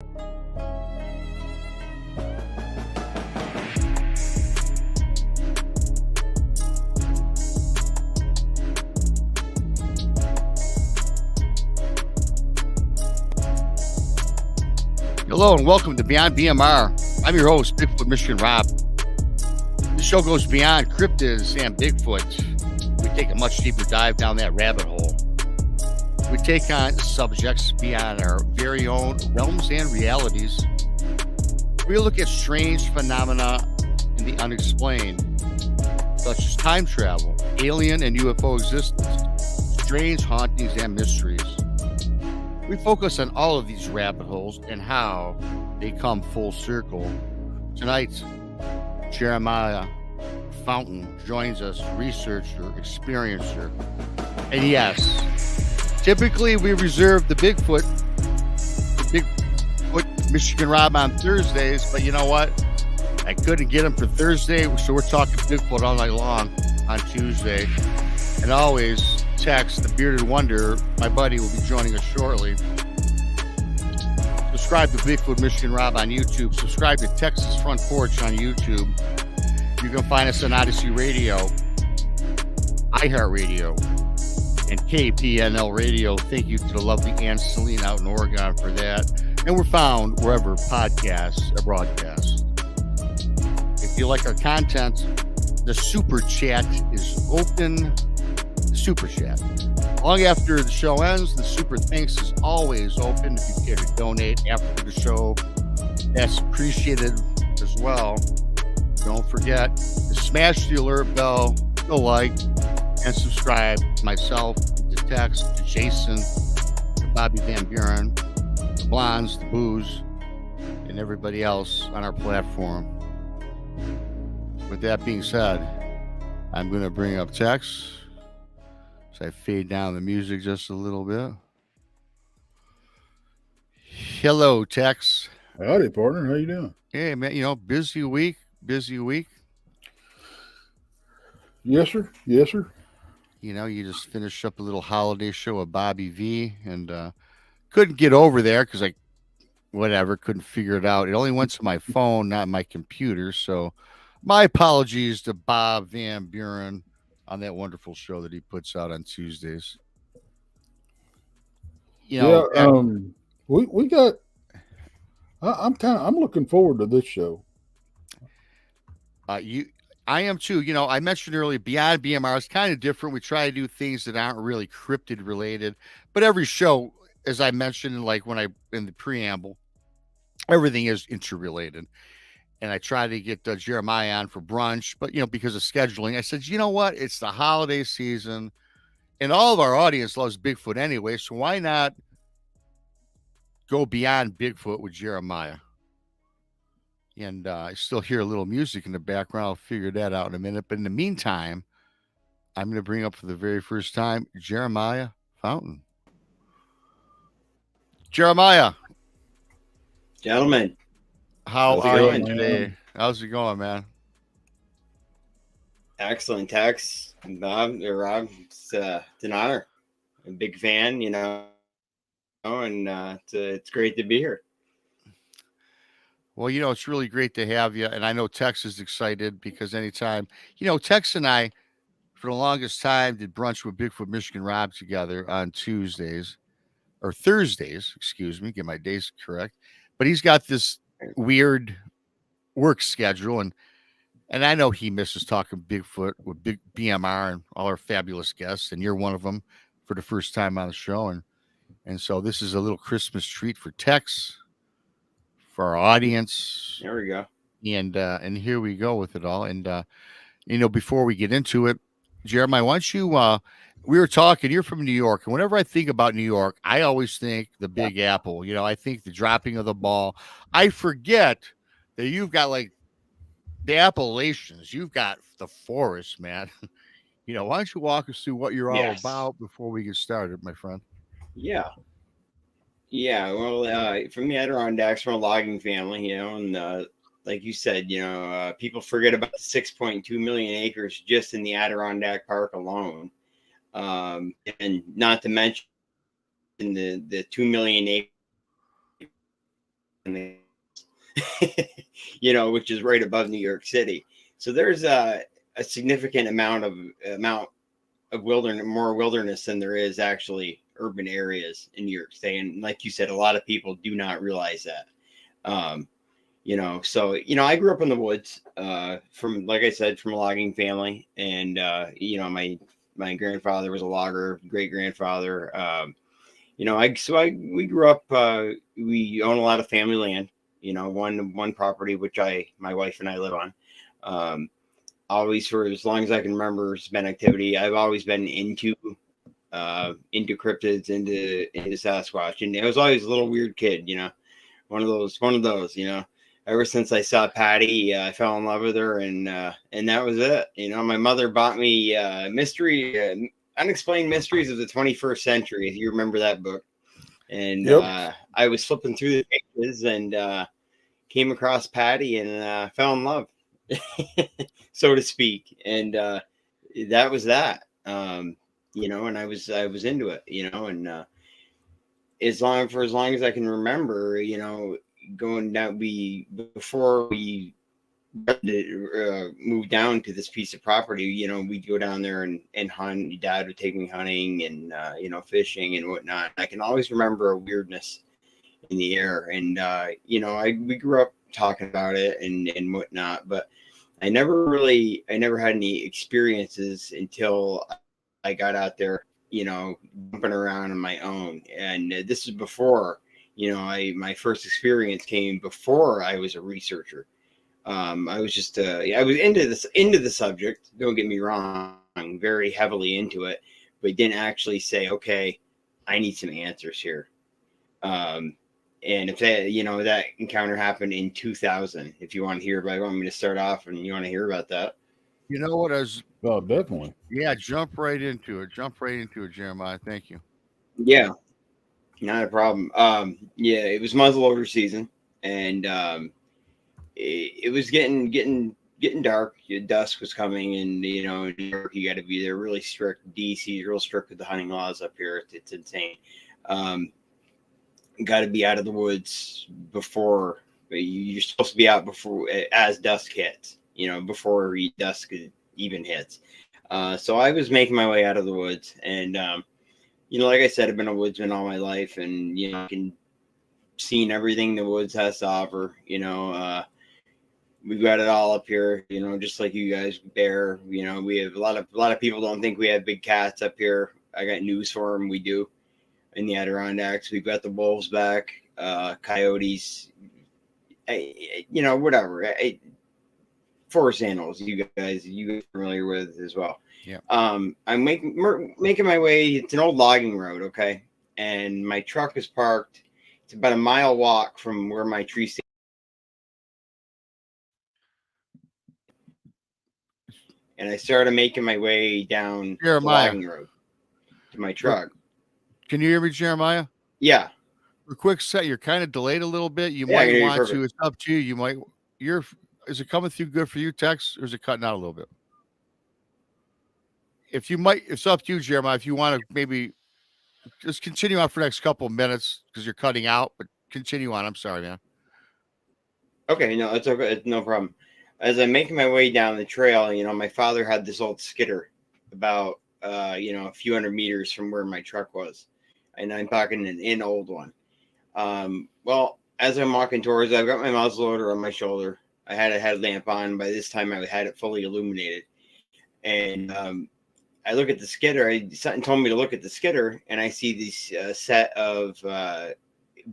Hello and welcome to Beyond BMR. I'm your host, Bigfoot Michigan Rob. This show goes beyond cryptids and Bigfoot. We take a much deeper dive down that rabbit hole. We take on subjects beyond our very own realms and realities. We look at strange phenomena in the unexplained, such as time travel, alien and UFO existence, strange hauntings and mysteries. We focus on all of these rabbit holes and how they come full circle. Tonight, Jerimiah Fountain joins us, researcher, experiencer. And yes, typically we reserve the Bigfoot Michigan Rob on Thursdays, but you know what? I couldn't get him for Thursday, so we're talking Bigfoot all night long on Tuesday. And always, TEX, the bearded wonder, my buddy, will be joining us shortly. Subscribe to Bigfoot Michigan Rob on YouTube. Subscribe to Texas Front Porch on YouTube. You can find us on Odyssey Radio, iHeartRadio, and KPNL Radio. Thank you to the lovely Selene out in Oregon for that. And we're found wherever podcasts are broadcast. If you like our content, the Super Chat is open. Super Chat. Long after the show ends, the Super Thanks is always open. If you care to donate after the show, that's appreciated as well. Don't forget to smash the alert bell, the like, and subscribe to myself, to TEX, to Jason, to Bobby Van Buren, the Blondes, the Booze, and everybody else on our platform. With that being said, I'm going to bring up TEX. So I fade down the music just a little bit. Hello, TEX. Howdy, partner. How you doing? Hey, man, busy week. Yes, sir. Yes, sir. You just finished up a little holiday show with Bobby V, and couldn't get over there because couldn't figure it out. It only went to my phone, not my computer. So my apologies to Bob Van Buren on that wonderful show that he puts out on Tuesdays. We got. I'm looking forward to this show. I am too. I mentioned earlier, Beyond BMR is kind of different. We try to do things that aren't really cryptid related, but every show, as I mentioned, in the preamble, everything is interrelated. And I tried to get Jeremiah on for brunch, but, because of scheduling, I said, you know what? It's the holiday season and all of our audience loves Bigfoot anyway. So why not go beyond Bigfoot with Jeremiah? And I still hear a little music in the background. I'll figure that out in a minute. But in the meantime, I'm going to bring up for the very first time, Jerimiah Fountain. Jeremiah. Gentlemen. How are you today? How's it going, man? Excellent, Tex. Bob, Rob, it's an honor. I'm a big fan, and it's great to be here. Well, it's really great to have you. And I know Tex is excited because anytime, Tex and I, for the longest time, did brunch with Bigfoot Michigan Rob together on Thursdays, excuse me, get my days correct. But he's got this weird work schedule, and I know he misses talking Bigfoot with Big BMR and all our fabulous guests, and you're one of them for the first time on the show, and so this is a little Christmas treat for Tex, for our audience. There we go. And here we go with it all. And before we get into it, Jeremiah, why don't you we were talking, you're from New York, and whenever I think about New York, I always think the Big Apple. I think the dropping of the ball. I forget that you've got the Appalachians, you've got the forest, man. Why don't you walk us through what you're all about before we get started, my friend? Yeah. Well, from the Adirondacks, from a logging family, and like you said, people forget about the 6.2 million acres just in the Adirondack Park alone. And not to mention the 2 million acres you know, which is right above New York City. So there's a significant amount of wilderness, more wilderness than there is actually urban areas in New York State. And like you said, a lot of people do not realize that. You know, so, you know, I grew up in the woods, from, like I said, from a logging family. And, you know, my grandfather was a logger, great grandfather. You know, we grew up, we own a lot of family land, you know, one property, which my wife and I live on. Always, for as long as I can remember, it's been activity. I've always been into cryptids, into Sasquatch. And I was always a little weird kid, you know, one of those, you know. Ever since I saw Patty, I fell in love with her, and that was it. You know, my mother bought me Unexplained Mysteries of the 21st Century, if you remember that book. And Yep. I was flipping through the pages and came across Patty and fell in love, so to speak. And that was that. You know, and I was into it. You know, and as long as I can remember, you know, going down, before we moved down to this piece of property, you know, we'd go down there and hunt. Dad would take me hunting and you know, fishing and whatnot. I can always remember a weirdness in the air, and you know, we grew up talking about it and whatnot, but I never had any experiences until I got out there, you know, jumping around on my own. And this is before, you know, my first experience came before I was a researcher. I was just I was into the subject. Don't get me wrong, very heavily into it, but didn't actually say, okay, I need some answers here. And if that, you know, that encounter happened in 2000, if you want to hear about it, want me to start off and you want to hear about that? You know what? Oh, definitely. Yeah, jump right into it. Jeremiah. Thank you. Yeah, not a problem. Yeah, it was muzzleloader season, and it was getting dark. Dusk was coming, and you know, in New York, you got to be there. Really strict. DC is real strict with the hunting laws up here. It's insane. Got to be out of the woods before you're supposed to be out before, as dusk hits. You know, before dusk even hits. So I was making my way out of the woods, and you know, like I said, I've been a woodsman all my life, and you know, I can seen everything the woods has to offer. You know, we've got it all up here. You know, just like you guys, bear. You know, we have a lot of people don't think we have big cats up here. I got news for them. We do. In the Adirondacks, we've got the wolves back, coyotes. You know, whatever. Forest animals, you guys familiar with as well. Yeah. I'm making my way. It's an old logging road, okay, and my truck is parked. It's about a mile walk from where my tree stand. And I started making my way down the logging road to my truck. Can you hear me, Jeremiah? Yeah. A quick set. You're kind of delayed a little bit. You might want to. It's up to you. You might. Is it coming through good for you, Tex, or is it cutting out a little bit? If you might, it's up to you, Jeremiah. If you want to maybe just continue on for the next couple of minutes because you're cutting out, but continue on. I'm sorry, man. Okay, no, it's okay. It's no problem. As I'm making my way down the trail, you know, my father had this old skidder about, you know, a few hundred meters from where my truck was. And I'm talking an old one. Well, as I'm walking towards it, I've got my muzzleloader on my shoulder. I had a headlamp on. By this time, I had it fully illuminated. And I look at the skidder. Something told me to look at the skidder, and I see this set of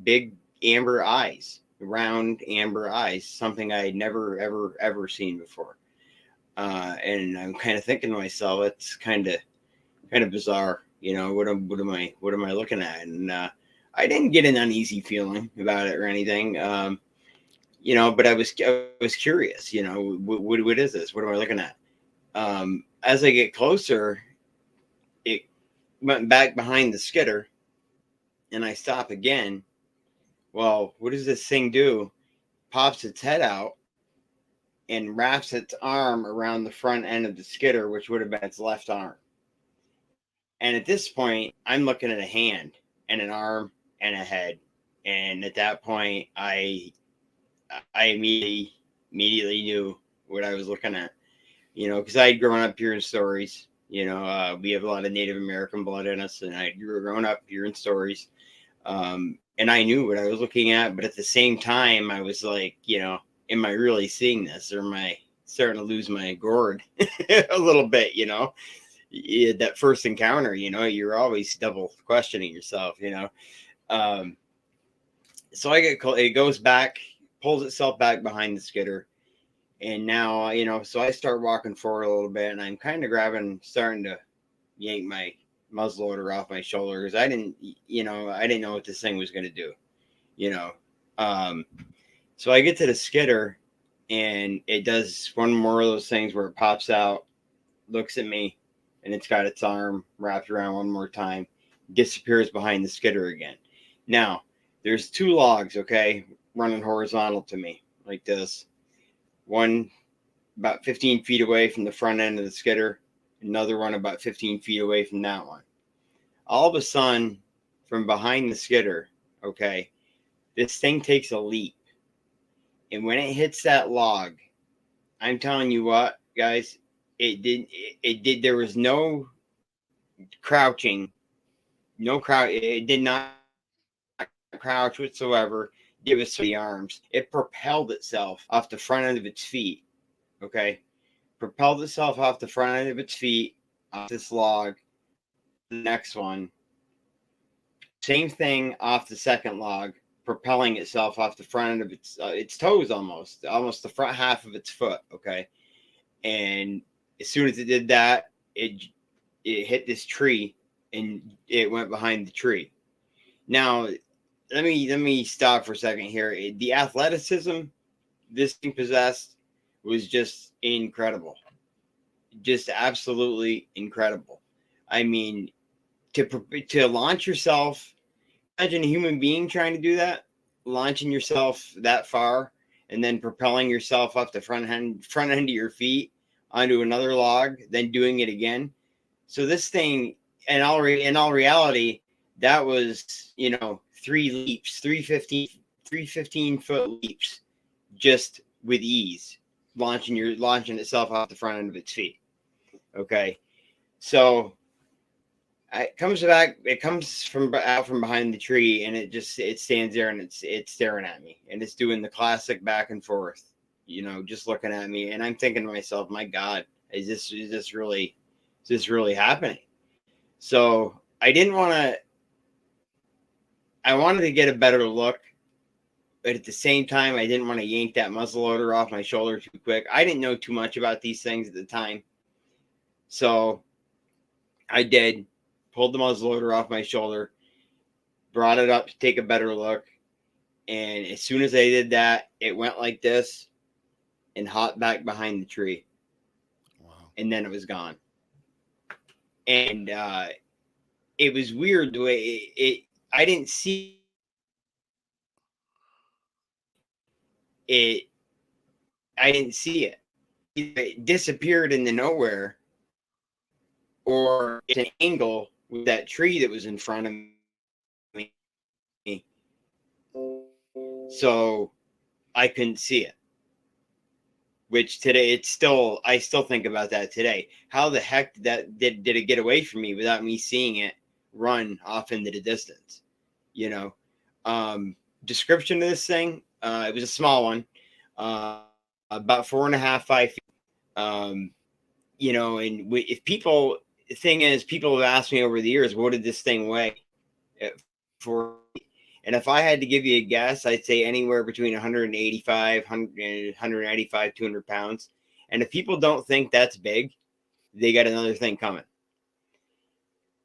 big amber eyes, round amber eyes, something I had never, ever seen before. And I'm kind of thinking to myself, it's kind of bizarre. You know, what am I looking at? And I didn't get an uneasy feeling about it or anything. You know, but I was curious, you know, what is this? What am I looking at? As I get closer, it went back behind the skidder, and I stop again. Well, what does this thing do? Pops its head out and wraps its arm around the front end of the skidder, which would have been its left arm. And at this point, I'm looking at a hand and an arm and a head And at that point, I immediately knew what I was looking at, because I had grown up hearing stories. We have a lot of Native American blood in us, and I grew grown up hearing stories. And I knew what I was looking at, but at the same time, I was like, am I really seeing this, or am I starting to lose my gourd a little bit? That first encounter, you're always double questioning yourself. So it goes back, pulls itself back behind the skidder. And now, so I start walking forward a little bit, and I'm kind of starting to yank my muzzleloader off my shoulder, because I didn't know what this thing was going to do, so I get to the skidder, and it does one more of those things where it pops out, looks at me, and it's got its arm wrapped around one more time, disappears behind the skidder again. Now, there's 2 logs, okay, running horizontal to me like this. One about 15 feet away from the front end of the skidder, another one about 15 feet away from that one. All of a sudden, from behind the skidder, okay, this thing takes a leap. And when it hits that log, I'm telling you what, guys, it did, there was no crouching, it did not crouch whatsoever. Give us the arms. It propelled itself off the front end of its feet. Okay. Propelled itself off the front end of its feet, off this log. The next one. Same thing off the second log, propelling itself off the front end of its toes, almost the front half of its foot. Okay. And as soon as it did that, it hit this tree, and it went behind the tree. Now, let me stop for a second here. The athleticism this thing possessed was just incredible. Just absolutely incredible. I mean, to launch yourself, imagine a human being trying to do that, launching yourself that far, and then propelling yourself up the front end of your feet onto another log, then doing it again. So this thing, in all reality, that was, 3 leaps, 315-foot leaps, just with ease, launching itself off the front end of its feet. Okay, so it comes from out from behind the tree, and it stands there, and it's staring at me, and it's doing the classic back and forth, just looking at me, and I'm thinking to myself, my God, is this really happening? So I wanted to get a better look, but at the same time, I didn't want to yank that muzzleloader off my shoulder too quick. I didn't know too much about these things at the time. So I did, pulled the muzzleloader off my shoulder, brought it up to take a better look. And as soon as I did that, it went like this and hopped back behind the tree. Wow. And then it was gone. And it was weird the way I didn't see it. I didn't see it. It disappeared into nowhere, or it's an angle with that tree that was in front of me. So I couldn't see it. Which today, I still think about that today. How the heck did it get away from me without me seeing it run off into the distance? Description of this thing, it was a small one, about 4.5, 5 feet. And if people, the thing is, people have asked me over the years, what did this thing weigh? And if I had to give you a guess, I'd say anywhere between 185, 200 pounds. And if people don't think that's big, they got another thing coming.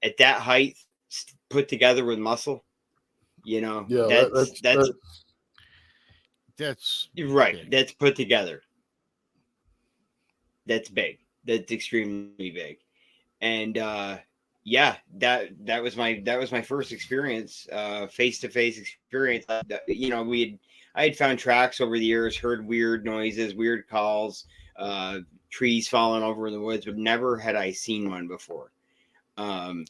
At that height, put together with muscle, that's right. Big. That's put together. That's big. That's extremely big. And that was my first experience, face-to-face experience. I had found tracks over the years, heard weird noises, weird calls, trees falling over in the woods, but never had I seen one before. And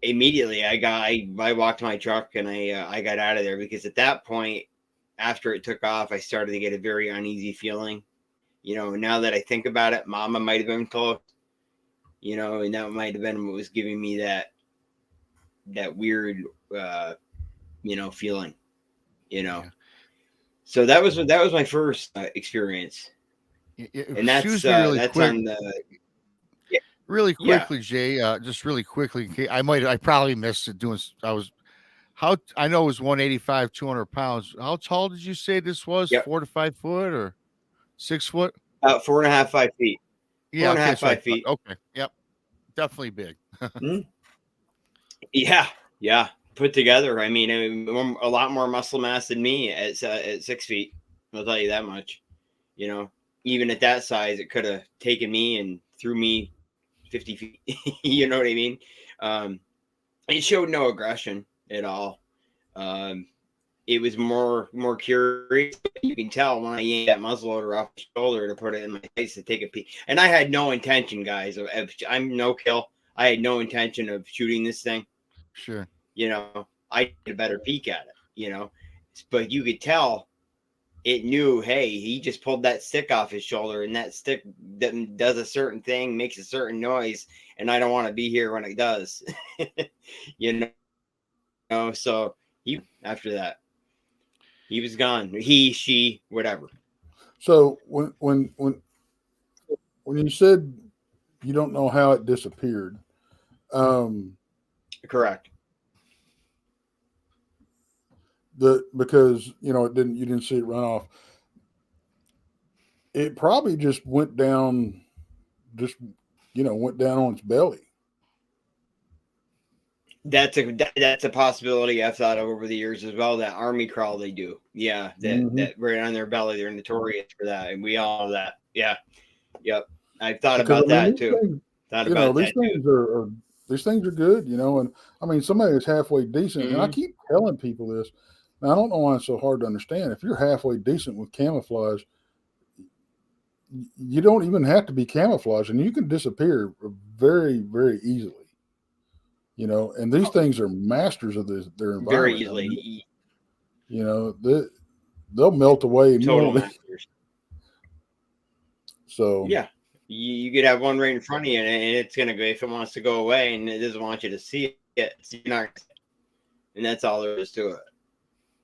immediately I walked to my truck and I got out of there, because at that point, after it took off, I started to get a very uneasy feeling. Now that I think about it, Mama might have been close, and that might have been what was giving me that weird, feeling, Yeah. So that was my first experience. And that's really that's quick. on the Really quickly, Jay. Just really quickly, I probably missed it. I know it was 185, 200 pounds. How tall did you say this was? Yep. 4 to 5 foot or 6 foot? About 4.5, 5 feet. Yeah, 4.5, 5 feet. Okay, yep, definitely big. Yeah. Put together, I mean, a lot more muscle mass than me at 6 feet. I'll tell you that much. Even at that size, it could have taken me and threw me 50 feet. You know what I mean? It showed no aggression at all. It was more curious. You can tell when I yanked that muzzleloader off the shoulder to put it in my face to take a peek. And I had no intention, guys. I'm no kill. I had no intention of shooting this thing. Sure. I did a better peek at it, but you could tell it knew, hey, he just pulled that stick off his shoulder, and that stick does a certain thing, makes a certain noise, and I don't want to be here when it does. So after that, he was gone. He, she, whatever. So when you said you don't know how it disappeared, correct. Because you didn't see it run off. It probably just went down, went down on its belly. That's a possibility I've thought of over the years as well. That army crawl they do, that right on their belly, they're notorious for that, and we all know that. Yeah, yep. I've thought about that too. These things are good, and I mean, somebody that's halfway decent, and I keep telling people this. Now, I don't know why it's so hard to understand. If you're halfway decent with camouflage, you don't even have to be camouflaged, and you can disappear very, very easily. And these things are masters of their environment. Very easily. They'll melt away. And total masters. So yeah, you could have one right in front of you, and it's gonna go, if it wants to go away, and it doesn't want you to see it. So you're not, and that's all there is to it.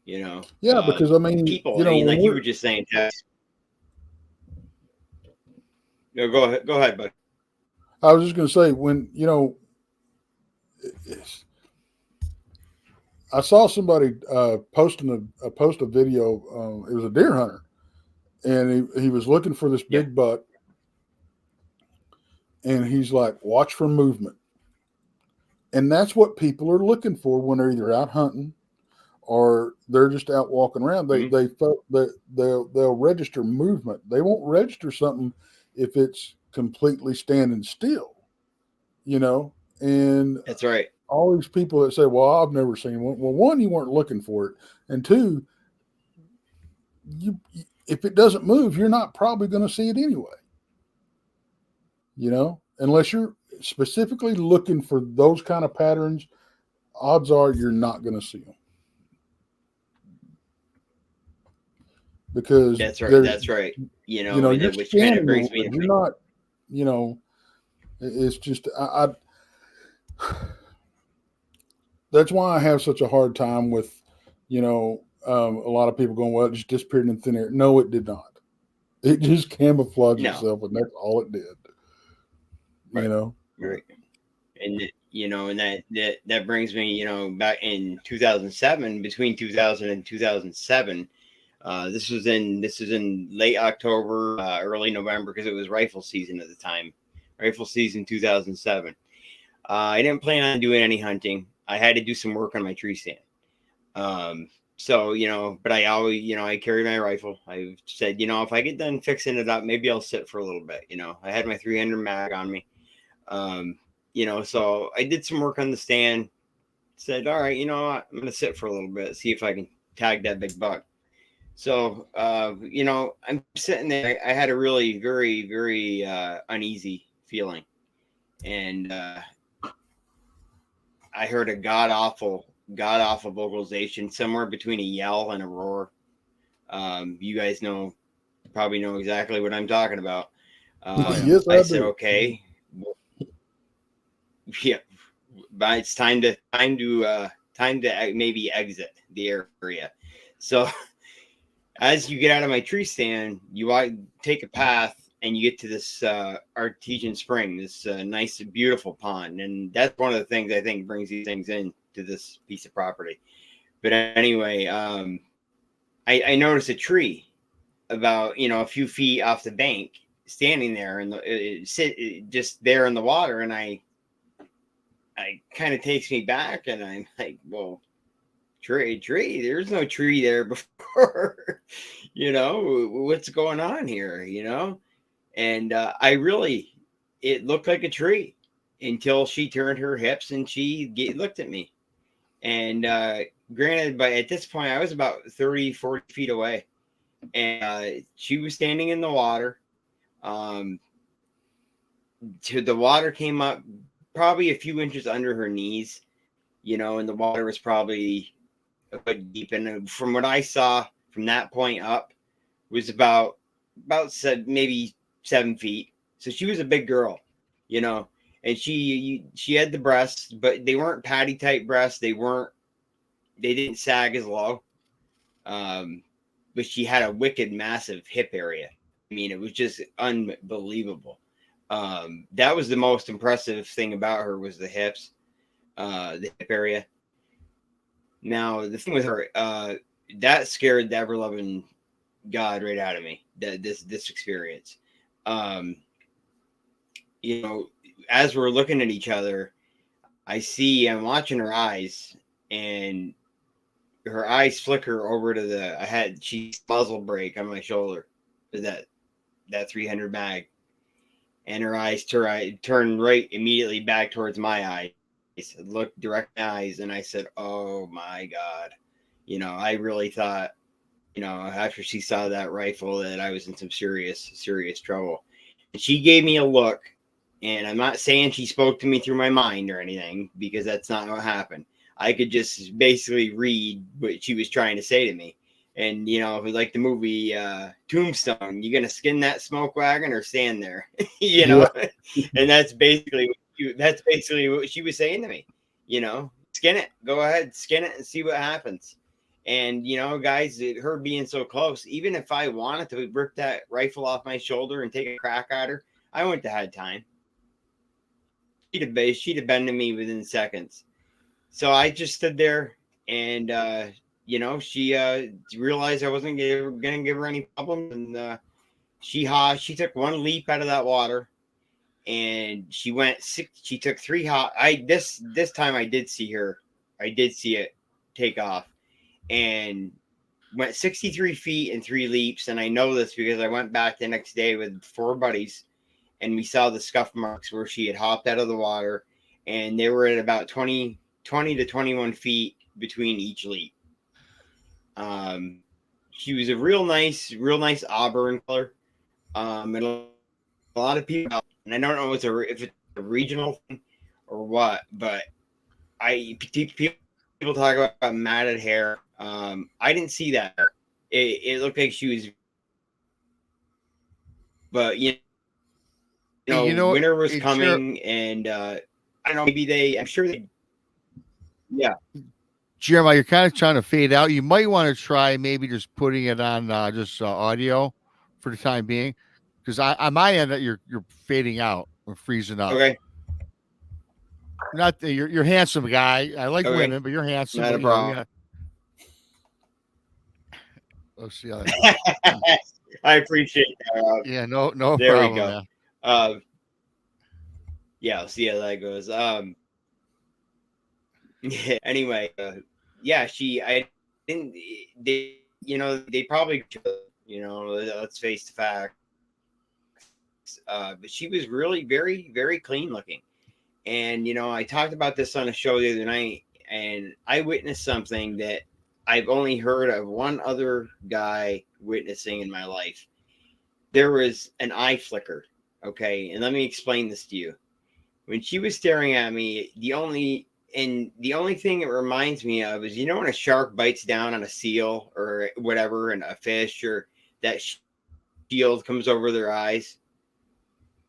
Yeah, because I mean, people, like you were just saying, Tex. No, go ahead, bud. I was just going to say, when I saw somebody post a video. It was a deer hunter, and he was looking for this big buck, and he's like, watch for movement, and that's what people are looking for when they're either out hunting or they're just out walking around. They'll register movement. They won't register something if it's completely standing still, and that's right. All these people that say, well, I've never seen one. Well, one, you weren't looking for it. And two, if it doesn't move, you're not probably going to see it anyway. Unless you're specifically looking for those kind of patterns, odds are you're not going to see them. Because that's right. Which kind of brings me to you're not, it's just, that's why I have such a hard time with, a lot of people going, well, it just disappeared in thin air. No, it did not. It just camouflaged itself, and that's all it did. Right. Right. And and that brings me, back in 2007, between 2000 and 2007. This was in late October, early November, because it was rifle season at the time. Rifle season 2007. I didn't plan on doing any hunting. I had to do some work on my tree stand. But I always, I carried my rifle. I said, if I get done fixing it up, maybe I'll sit for a little bit. I had my 300 mag on me. So I did some work on the stand. Said, all right, I'm going to sit for a little bit, see if I can tag that big buck. So, I'm sitting there. I had a really very, very I heard a god awful vocalization, somewhere between a yell and a roar. You guys probably know exactly what I'm talking about. Yes, I said, do. okay, yeah, but it's time to maybe exit the area. So as you get out of my tree stand, you take a path and you get to this artesian spring, this nice, beautiful pond. And that's one of the things I think brings these things in to this piece of property. But anyway, I noticed a tree about, a few feet off the bank standing there and just there in the water. And I kind of takes me back and I'm like, well, tree, there's no tree there before. What's going on here, and it looked like a tree until she turned her hips and she looked at me. And granted, but at this point I was about 30-40 feet away, and she was standing in the water. The water came up probably a few inches under her knees, and the water was probably a foot deep. And from what I saw from that point up was about maybe 7 feet. So she was a big girl, and she had the breasts, but they weren't patty type breasts. They didn't sag as low. But she had a wicked massive hip area. I mean, it was just unbelievable. That was the most impressive thing about her, was the hips, the hip area. Now, the thing with her, that scared the ever-loving God right out of me, this experience. As we're looking at each other, I'm watching her eyes, and her eyes flicker over to she's muzzle brake on my shoulder, that 300 mag, and her eyes turn right immediately back towards my eyes. I looked direct in my eyes, and I said, oh my God. I really thought, after she saw that rifle, that I was in some serious, serious trouble. And she gave me a look, and I'm not saying she spoke to me through my mind or anything, because that's not what happened. I could just basically read what she was trying to say to me. And, like the movie Tombstone, you going to skin that smoke wagon or stand there? And that's basically what she was saying to me. Skin it. Go ahead, skin it and see what happens. And, guys, her being so close, even if I wanted to rip that rifle off my shoulder and take a crack at her, I wouldn't have had time. She'd have been to me within seconds. So I just stood there, and, she realized I wasn't going to give her any problems. And she took one leap out of that water, and she took 3 hop. This time I did see her. I did see it take off, and went 63 feet in 3 leaps. And I know this because I went back the next day with 4 buddies, and we saw the scuff marks where she had hopped out of the water, and they were at about 20 to 21 feet between each leap. She was a real nice auburn color. And a lot of people, and I don't know if it's a regional thing or what, but people talk about matted hair. I didn't see that. It looked like she was, but winter was coming, and I don't know, I'm sure they. Yeah. Jeremiah, you're kind of trying to fade out. You might want to try maybe just putting it on just audio for the time being, because on my end you're fading out or freezing up. Okay. You're handsome guy. I like women, but you're handsome. Not a problem. Let's see how that I appreciate that. Yeah, no there problem. We go. Man. Yeah, we'll see how that goes. Anyway, they probably, let's face the fact. But she was really very, very clean looking. And, I talked about this on a show the other night, and I witnessed something that I've only heard of one other guy witnessing in my life. There was an eye flicker. Okay. And let me explain this to you. When she was staring at me, the only and the only thing it reminds me of is, when a shark bites down on a seal or whatever, and a fish, or that shield comes over their eyes.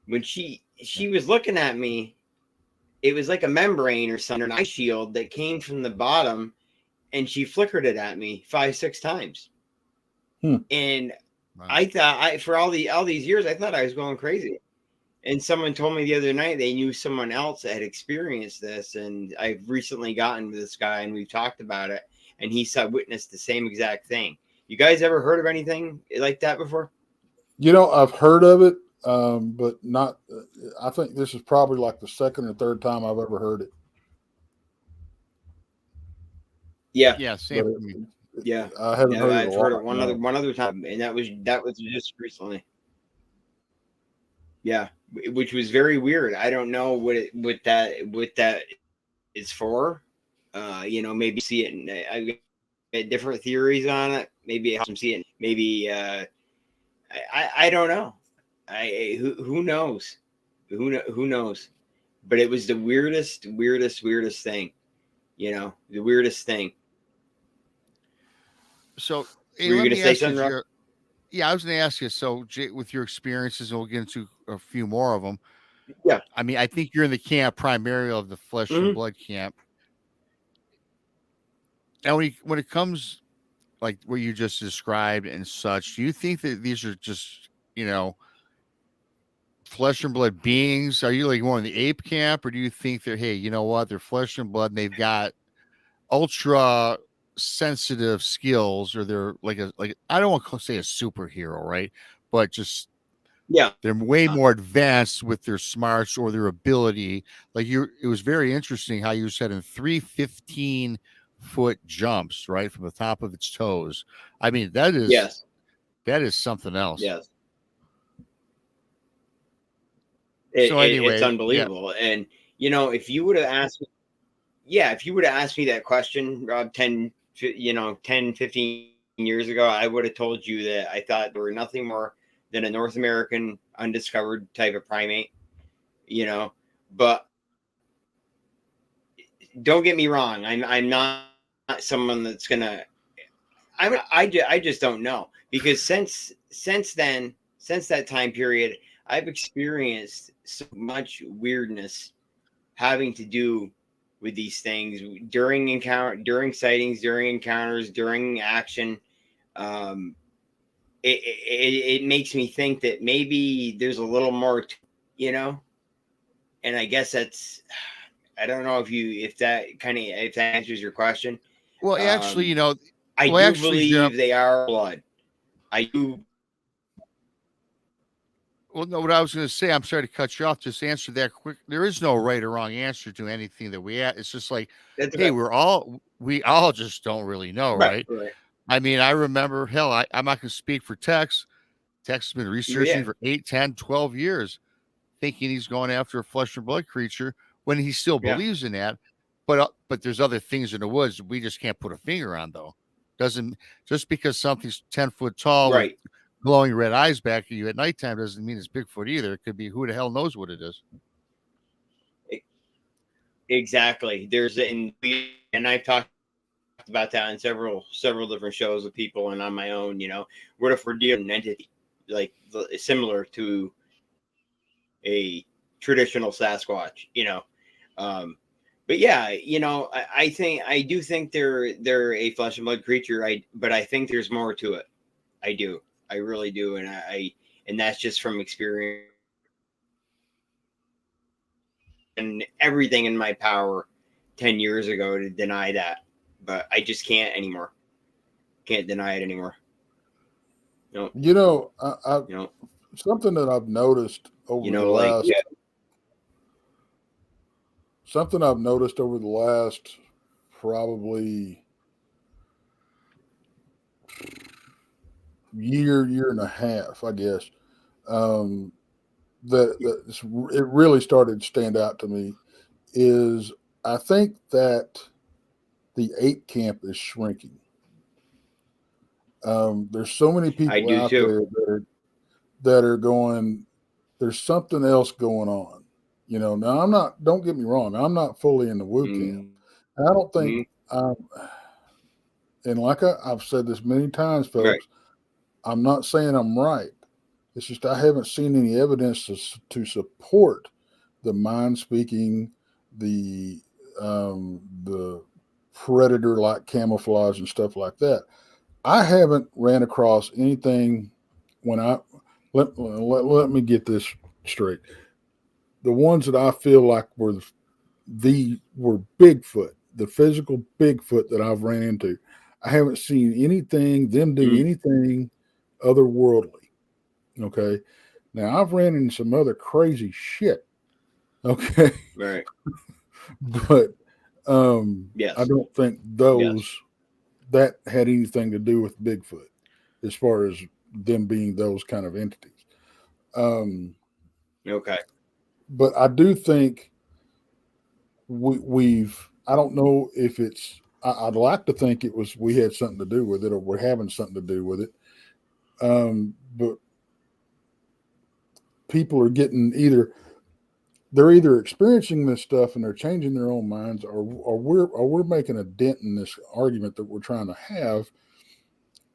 When she was looking at me, it was like a membrane or something, an eye shield that came from the bottom, and she flickered it at me 5-6 times. And wow. I thought, for all these years, I thought I was going crazy. And someone told me the other night they knew someone else that had experienced this. And I've recently gotten with this guy, and we've talked about it. And he witnessed the same exact thing. You guys ever heard of anything like that before? I've heard of it, but not. I think this is probably like the second or third time I've ever heard it. Yeah, same for me. Yeah, I haven't heard it. I've heard it one other time, and that was just recently. Yeah, which was very weird. I don't know what that is for. Maybe see it. And I get different theories on it. Maybe it helps them see it. Maybe I don't know. Who knows? Who knows? But it was the weirdest thing. The weirdest thing. So, were you going to say something, Rob? Yeah, I was going to ask you. So, with your experiences, and we'll get into a few more of them. Yeah. I mean, I think you're in the camp primarily of the flesh and blood camp. And when it comes like what you just described and such, do you think that these are just, flesh and blood beings? Are you like more in the ape camp, or do you think that, hey, you know what, they're flesh and blood and they've got ultra sensitive skills, or they're like I don't want to say a superhero, right? But just they're way more advanced with their smarts or their ability. Like it was very interesting how you said in 3 15-foot jumps, right, from the top of its toes. I mean, that is something else. Yes. So anyway, it's unbelievable. Yeah. And if you would have asked me that question, Rob, 10, 15 years ago, I would have told you that I thought there were nothing more than a North American undiscovered type of primate, but don't get me wrong. I'm not someone that's gonna, I just don't know, because since that time period, I've experienced so much weirdness having to do with these things during sightings, during encounters, during action. It makes me think that maybe there's a little more, and I guess I don't know if that answers your question. Well, actually, I do believe they are blood. I do. Well, no, what I was going to say, I'm sorry to cut you off. Just answer that quick. There is no right or wrong answer to anything that we ask. It's just like, hey, we all just don't really know, right? I mean, I remember, hell, I'm not going to speak for TEX. TEX has been researching for 8, 10, 12 years, thinking he's going after a flesh and blood creature when he still believes in that. But there's other things in the woods we just can't put a finger on, though. Just because something's 10 foot tall, right, with glowing red eyes back at you at nighttime doesn't mean it's Bigfoot either. It could be who the hell knows what it is. Exactly. And I've talked about that in several different shows with people and on my own. What if we're dealing with an entity like similar to a traditional Sasquatch? But yeah, I do think they're a flesh and blood creature. But I think there's more to it. I do. I really do. And that's just from experience and everything in my power 10 years ago to deny that. But I just can't anymore. Can't deny it anymore. No. Something that I've noticed over something I've noticed over the last probably year and a half, I guess, it really started to stand out to me is I think that the ape camp is shrinking. There's so many people out there that are going, there's something else going on. Now I'm not, don't get me wrong, I'm not fully in the woo camp. And I don't think, and like I've said this many times, folks, Right. I'm not saying I'm right. It's just I haven't seen any evidence to support the mind speaking, the predator-like camouflage and stuff like that. I haven't ran across anything when let me get this straight. The ones that I feel like were Bigfoot, the physical Bigfoot that I've ran into, I haven't seen them do anything otherworldly. Okay. Now I've ran into some other crazy shit. Okay. Right. But yes. I don't think that had anything to do with Bigfoot as far as them being those kind of entities. Okay. But I do think I don't know if I'd like to think we had something to do with it, or we're having something to do with it. But people are getting they're either experiencing this stuff and they're changing their own minds, or we're making a dent in this argument that we're trying to have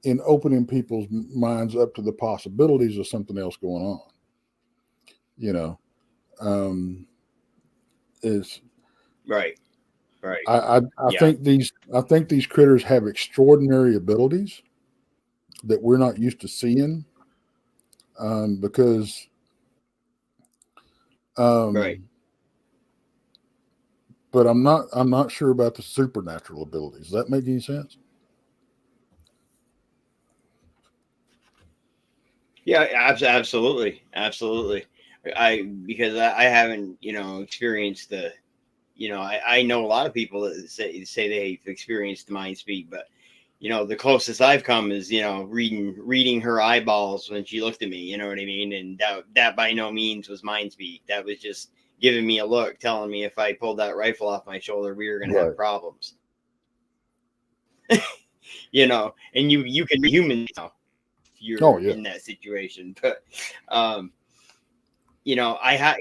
in opening people's minds up to the possibilities of something else going on. Is right. I think these critters have extraordinary abilities that we're not used to seeing, because right. But I'm not sure about the supernatural abilities. Does that make any sense? Yeah, absolutely. Because I haven't, experienced the, I know a lot of people that say they've experienced mind speak, but the closest I've come is, reading her eyeballs when she looked at me, you know what I mean? And that by no means was mind speak. That was just giving me a look, telling me if I pulled that rifle off my shoulder, we were going to have problems. And you can be human now if you're in that situation. But, I had,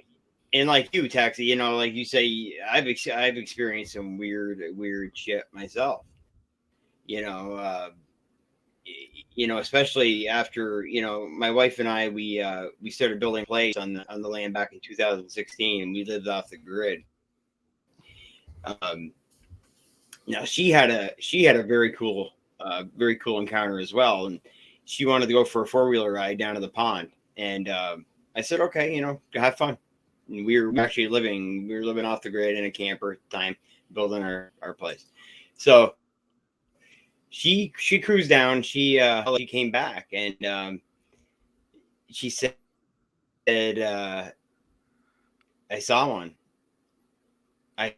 and like you, Taxi, like you say, I've experienced some weird shit myself. Especially after, my wife and I, we started building a place on the land back in 2016, and we lived off the grid. She had a very cool encounter as well, and she wanted to go for a 4-wheeler ride down to the pond, and I said, okay, have fun. And we were actually living off the grid in a camper at the time, building our place. So she cruised down. She came back, and she said, I saw one. I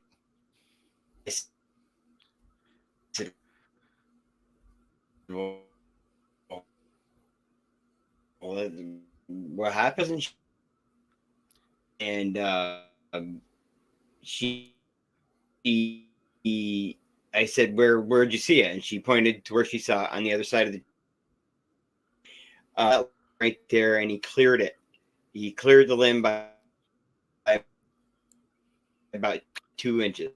said, well, what happens? And I said, where'd you see it? And she pointed to where she saw it on the other side of the right there, and he cleared it. He cleared the limb by about 2 inches.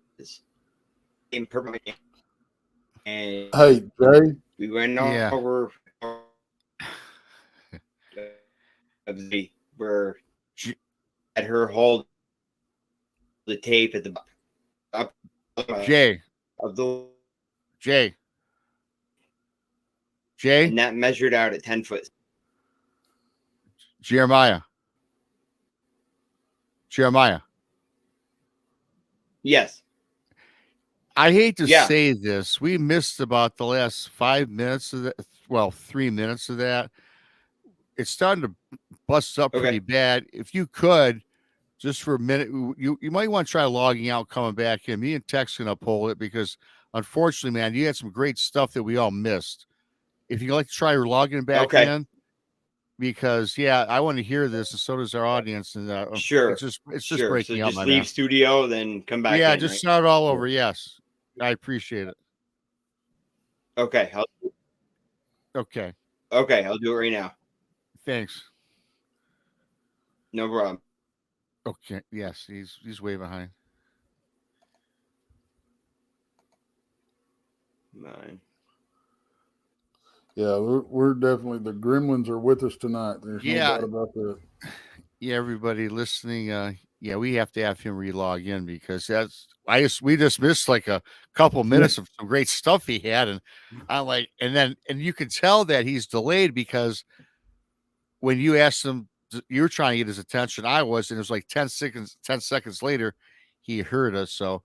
And hey, Jay, we went over where she had her hold the tape at the up Jay, of the Jay, and that measured out at 10 foot. Jeremiah. Yes. I hate to say this. We missed about the last 5 minutes of that. Well, 3 minutes of that. It's starting to bust up pretty bad. If you could, just for a minute, you might want to try logging out, coming back in. Me and Tex can uphold it, because unfortunately, man, you had some great stuff that we all missed. If you'd like to try logging back in, because I want to hear this, and so does our audience. And sure, it's just breaking up. So just leave studio, then come back. Yeah, just start all over. Yes, I appreciate it. Okay. Okay, I'll do it right now. Thanks. No problem. Okay. Yes, he's way behind. Mine. Yeah, we're definitely, the gremlins are with us tonight. There's no Yeah, doubt about that. yeah. Everybody listening, yeah, we have to have him relog in because we just missed like a couple Yeah, minutes of some great stuff he had, and I like, and you can tell that he's delayed because when you asked him, you were trying to get his attention. I was, and it was like 10 seconds later, he heard us. So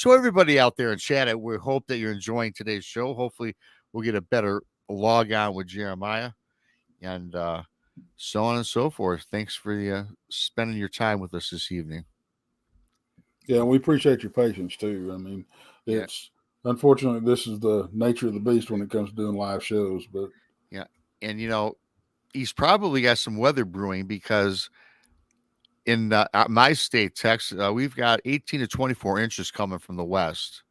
everybody out there in chat, we hope that you're enjoying today's show. Hopefully, we'll get a better log on with Jeremiah and so on and so forth. Thanks for spending your time with us this evening. yeah, and we appreciate your patience too. I mean, Yeah, it's unfortunately this is the nature of the beast when it comes to doing live shows, but yeah, and he's probably got some weather brewing because in my state, Texas, we've got 18 to 24 inches coming from the west.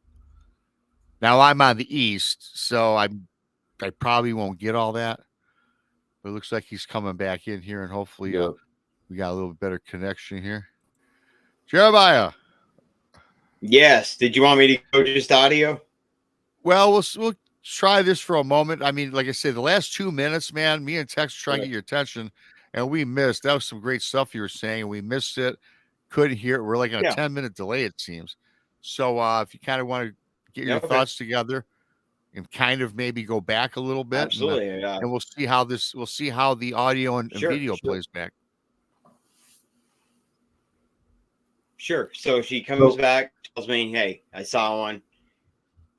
Now I'm on the east, so I probably won't get all that. But it looks like he's coming back in here, and hopefully, yeah. we got a little better connection here. Jeremiah. Yes. Did you want me to go just audio? Well, we'll try this for a moment. I mean, like I said, the last 2 minutes, man, me and Tex trying to get your attention, and we missed. That was some great stuff you were saying, and we missed it. Couldn't hear it. We're like on a Yeah. 10-minute delay, it seems. So if you kind of want to get your Okay. thoughts together and kind of maybe go back a little bit, Absolutely. and we'll see how the audio and video plays back. Sure. So she comes back, tells me, hey, I saw one.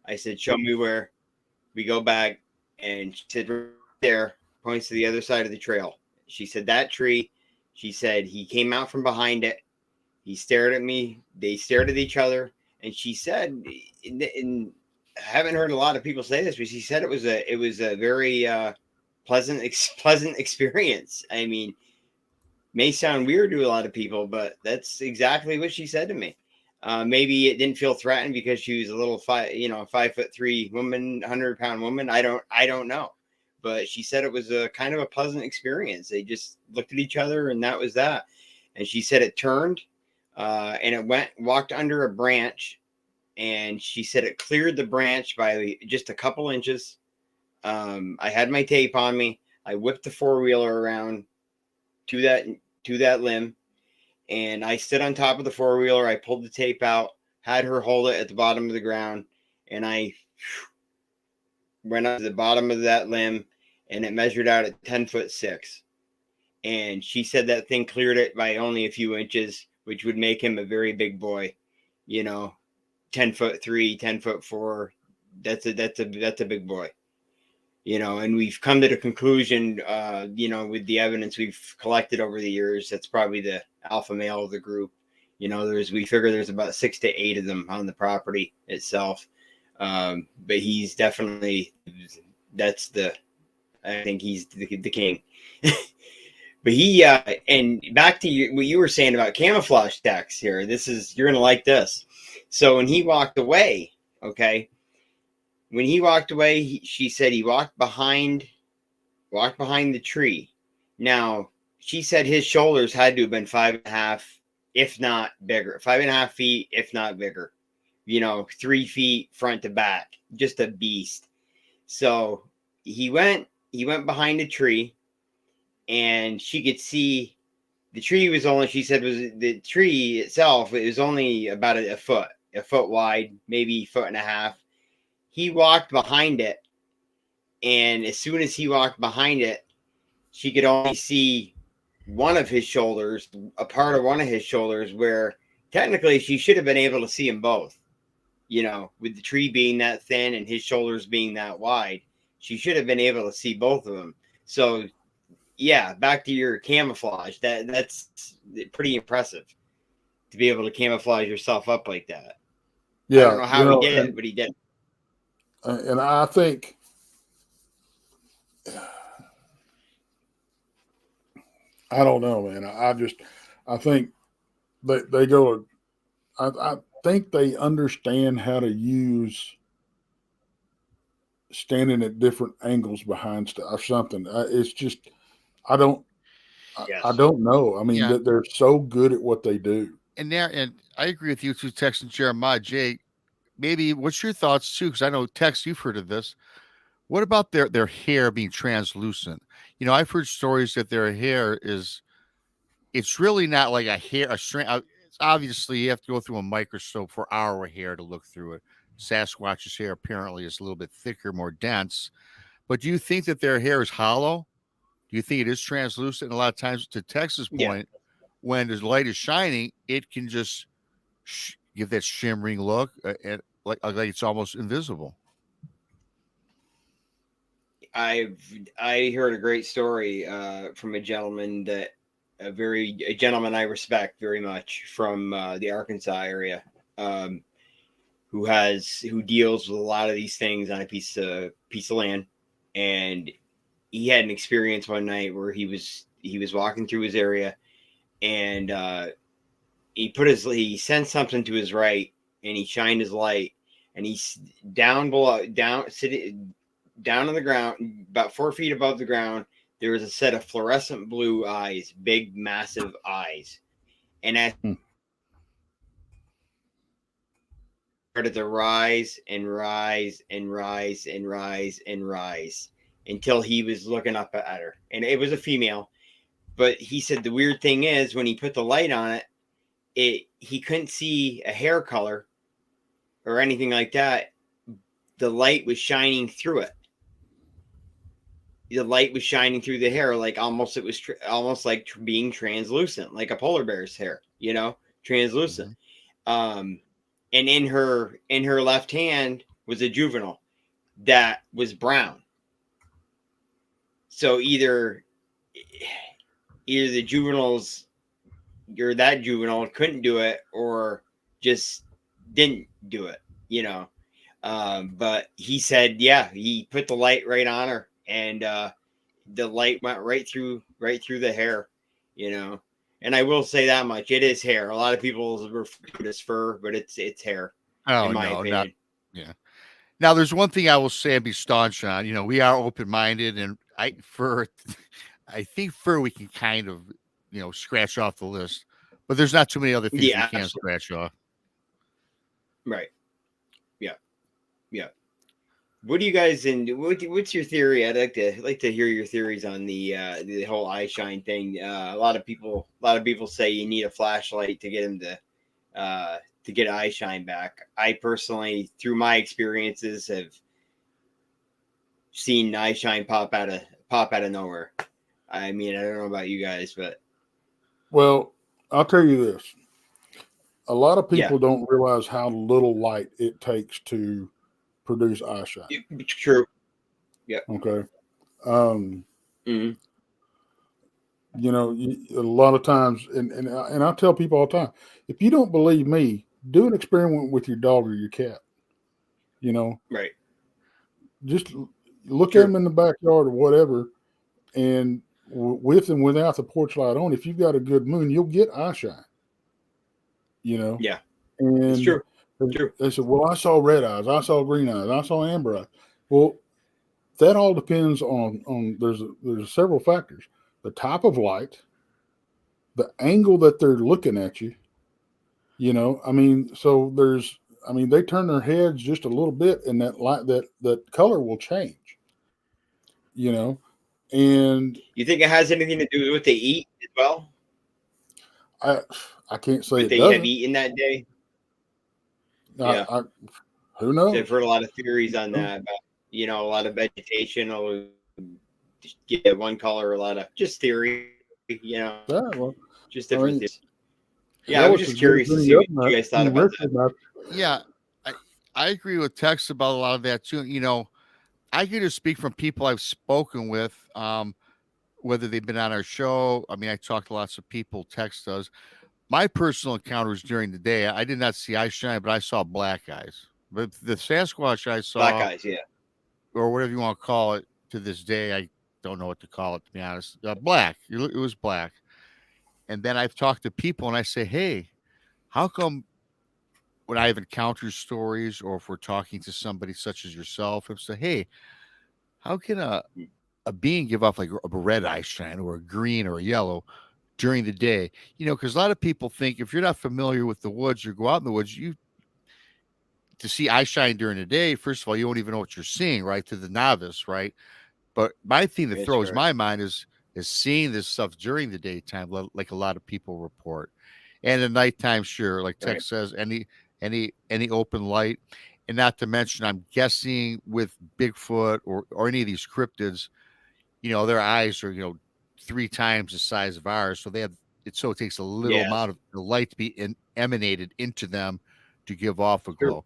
I said, show me where. We go back, and she said, right there, points to the other side of the trail. She said, that tree. She said, he came out from behind it. He stared at me. They stared at each other. And she said, and I haven't heard a lot of people say this, but she said it was a very pleasant experience. I mean, may sound weird to a lot of people, but that's exactly what she said to me. Maybe it didn't feel threatened because she was a little 5'3" woman, 100-pound woman. I don't know, but she said it was a kind of a pleasant experience. They just looked at each other, and that was that. And she said it turned, and it walked under a branch, and she said it cleared the branch by just a couple inches. I had my tape on me. I whipped the four-wheeler around to that limb. And I stood on top of the four-wheeler. I pulled the tape out, had her hold it at the bottom of the ground, and I went up to the bottom of that limb, and it measured out at 10'6". And she said that thing cleared it by only a few inches, which would make him a very big boy. 10'3", 10'4". That's a big boy. And we've come to the conclusion, with the evidence we've collected over the years, that's probably the alpha male of the group. We figure there's about 6 to 8 of them on the property itself. But he's definitely, I think he's the king. But and back to what you were saying about camouflage text here, you're going to like this. So when he walked away, okay, when he walked away, she said he walked behind the tree. Now, she said his shoulders had to have been 5.5, if not bigger. 5.5 feet, if not bigger. 3 feet front to back. Just a beast. So he went behind a tree, and she could see the tree was only, she said, was the tree itself, it was only about a foot wide, maybe 1.5 feet. He walked behind it, and as soon as he walked behind it, she could only see one of his shoulders, a part of one of his shoulders, where technically she should have been able to see them both. With the tree being that thin and his shoulders being that wide, she should have been able to see both of them. So, yeah, back to your camouflage. That's pretty impressive to be able to camouflage yourself up like that. Yeah, I don't know how he did it, but he did. And I think I don't know, man. I think they go. I think they understand how to use standing at different angles behind stuff or something. It's just I don't. I don't know. I mean, Yeah. they're so good at what they do. And I agree with you too, Tex and Jeremiah. Jay, maybe what's your thoughts too? Because I know Tex, you've heard of this. What about their hair being translucent? I've heard stories that their hair it's really not like a hair, a string. It's obviously you have to go through a microscope for our hair to look through it. Sasquatch's hair apparently is a little bit thicker, more dense. But do you think that their hair is hollow? Do you think it is translucent? And a lot of times, to Tex's point, when the light is shining, it can just give that shimmering look, and like it's almost invisible. I heard a great story from a gentleman a gentleman I respect very much from the Arkansas area, who deals with a lot of these things on a piece of land, and he had an experience one night where he was walking through his area, and he sent something to his right, and he shined his light, and he's sitting down on the ground, about 4 feet above the ground. There was a set of fluorescent blue eyes, big, massive eyes, and as started to rise and rise and rise and rise and rise until he was looking up at her, and it was a female. But he said the weird thing is when he put the light on it, he couldn't see a hair color or anything like that. The light was shining through it. The light was shining through the hair, like almost almost like being translucent, like a polar bear's hair, translucent. Mm-hmm. And in her left hand was a juvenile that was brown. So either the juveniles or that juvenile couldn't do it or just didn't do it, but he said, he put the light right on her, and the light went right through the hair, And I will say that much: it is hair. A lot of people refer to it as fur, but it's hair. Oh, in my opinion. Now, there's one thing I will say and be staunch on. We are open-minded, and I think fur we can kind of scratch off the list, but there's not too many other things we can't scratch off. Right. Yeah. What do you guys what's your theory? I'd like to hear your theories on the whole eye shine thing. A lot of people say you need a flashlight to get them to get eye shine back. I personally, through my experiences, have seen eye shine pop out of nowhere. I mean, I don't know about you guys, but well, I'll tell you this: a lot of people don't realize how little light it takes to produce eye shine. True. Yeah. Okay. A lot of times, and I tell people all the time, if you don't believe me, do an experiment with your dog or your cat. Right. Just look at them in the backyard or whatever, and with and without the porch light on, if you've got a good moon, you'll get eye shine. Yeah. And it's true. They said, well, I saw red eyes, I saw green eyes, I saw amber eyes. Well, that all depends on there's several factors: the type of light, the angle that they're looking at you. So they turn their heads just a little bit, and that light, that color will change. And you think it has anything to do with what they eat as well? I can't say what they have eaten that day. Who knows? I've heard a lot of theories on that. About, a lot of vegetation will get one color. A lot of just theory. Just different things. Yeah, I was just curious to see what you guys thought about that. Yeah, I agree with Tex about a lot of that too. I could just speak from people I've spoken with, whether they've been on our show. I mean, I talked to lots of people. Tex does. My personal encounters during the day, I did not see eye shine, but I saw black eyes. But the Sasquatch I saw, black eyes, or whatever you want to call it, to this day, I don't know what to call it, to be honest. Black. It was black. And then I've talked to people, and I say, hey, how come when I have encountered stories, or if we're talking to somebody such as yourself, and say, hey, how can a a being give off like a red eye shine or a green or a yellow during the day, because a lot of people think if you're not familiar with the woods or go out in the woods, to see eye shine during the day, first of all, you won't even know what you're seeing, right? To the novice, right? But my thing that That's throws correct. my mind is seeing this stuff during the daytime, like a lot of people report, and at nighttime, sure, like Right. Tex says, any open light, and not to mention, I'm guessing with Bigfoot or any of these cryptids, their eyes are 3 times the size of ours, so they have it. So it takes a little Yes. amount of the light to be emanated into them to give off a Sure. glow.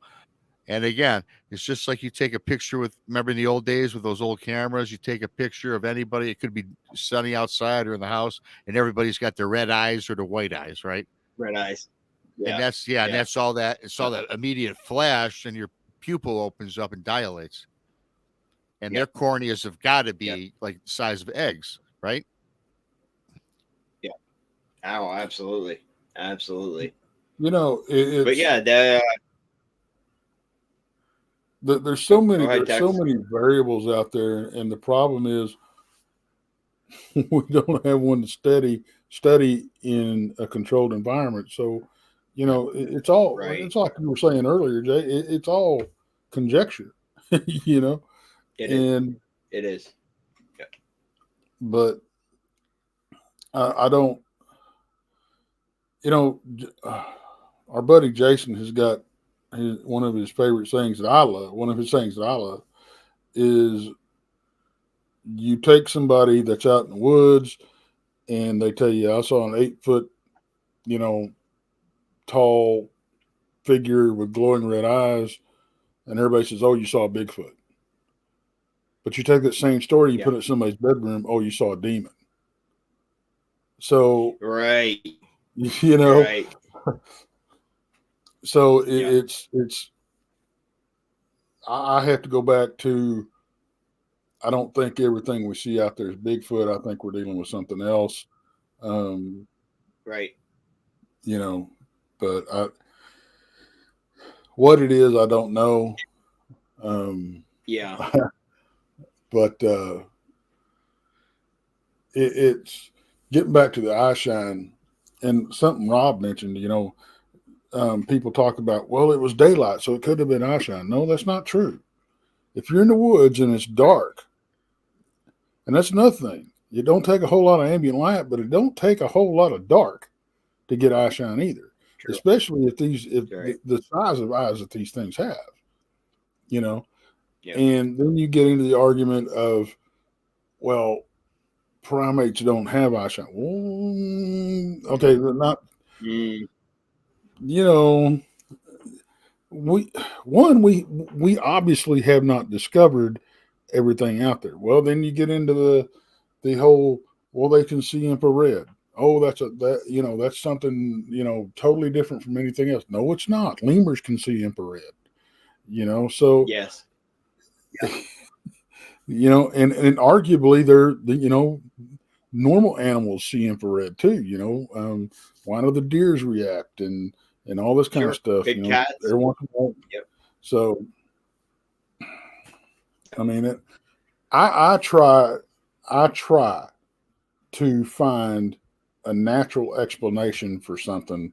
And again, it's just like you take a picture remember in the old days with those old cameras, you take a picture of anybody, it could be sunny outside or in the house, and everybody's got their red eyes or the white eyes, right? Red eyes. And Yeah. and that's all that, it's all that immediate flash, and your pupil opens up and dilates. And their corneas have got to be like the size of eggs, right? Yeah. Oh, absolutely. Absolutely. But yeah, there's so many Tex. so many variables out there, and the problem is we don't have one to study in a controlled environment. So, it's all Right. it's like you were saying earlier, Jay. It's all conjecture, It is. Yeah. But I don't. Our buddy Jason has got one of his favorite things that I love. One of his things that I love is you take somebody that's out in the woods and they tell you, I saw an 8-foot, tall figure with glowing red eyes, and everybody says, oh, you saw a Bigfoot. But you take that same story, you put it in somebody's bedroom, oh, you saw a demon. So, right. Right. So it's I have to go back to, I don't think everything we see out there is Bigfoot. I think we're dealing with something else. Right. But what it is, I don't know. But it's getting back to the eye shine, and something Rob mentioned, people talk about, well, it was daylight, so it could have been eye shine. No, that's not true. If you're in the woods and it's dark, and that's another thing, you don't take a whole lot of ambient light, but it don't take a whole lot of dark to get eye shine either. True. Especially if the size of eyes that these things have, And then you get into the argument of, well, primates don't have eye shine. Well, okay, they're not. We obviously have not discovered everything out there. Well, then you get into the whole, well, they can see infrared. Oh, that's something, totally different from anything else. No, it's not. Lemurs can see infrared, so yes. And arguably they're, normal animals see infrared too, why do the deers react and all this kind of stuff, Big cats. So, I mean, I try to find a natural explanation for something,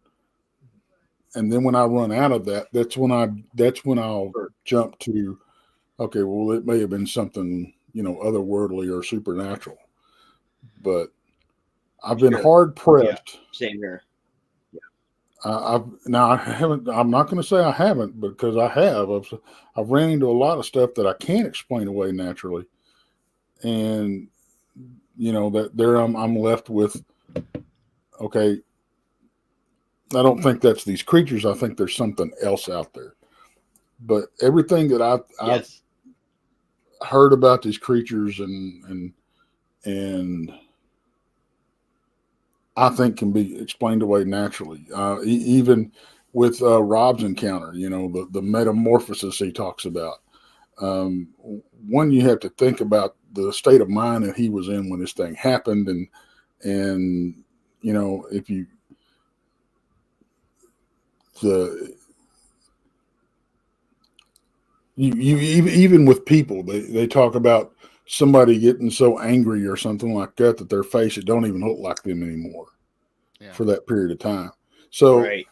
and then when I run out of that, that's when I'll jump to, okay, well, it may have been something, otherworldly or supernatural, but I've been hard pressed. Same here. I'm not going to say I haven't, because I have. I've ran into a lot of stuff that I can't explain away naturally, and that there I'm left with. Okay, I don't think that's these creatures. I think there's something else out there. But everything that I've heard about these creatures and I think can be explained away naturally. Even with Rob's encounter, the metamorphosis he talks about. One, you have to think about the state of mind that he was in when this thing happened, and if you even with people, they talk about somebody getting so angry or something like that that their face, it don't even look like them anymore for that period of time. So, right.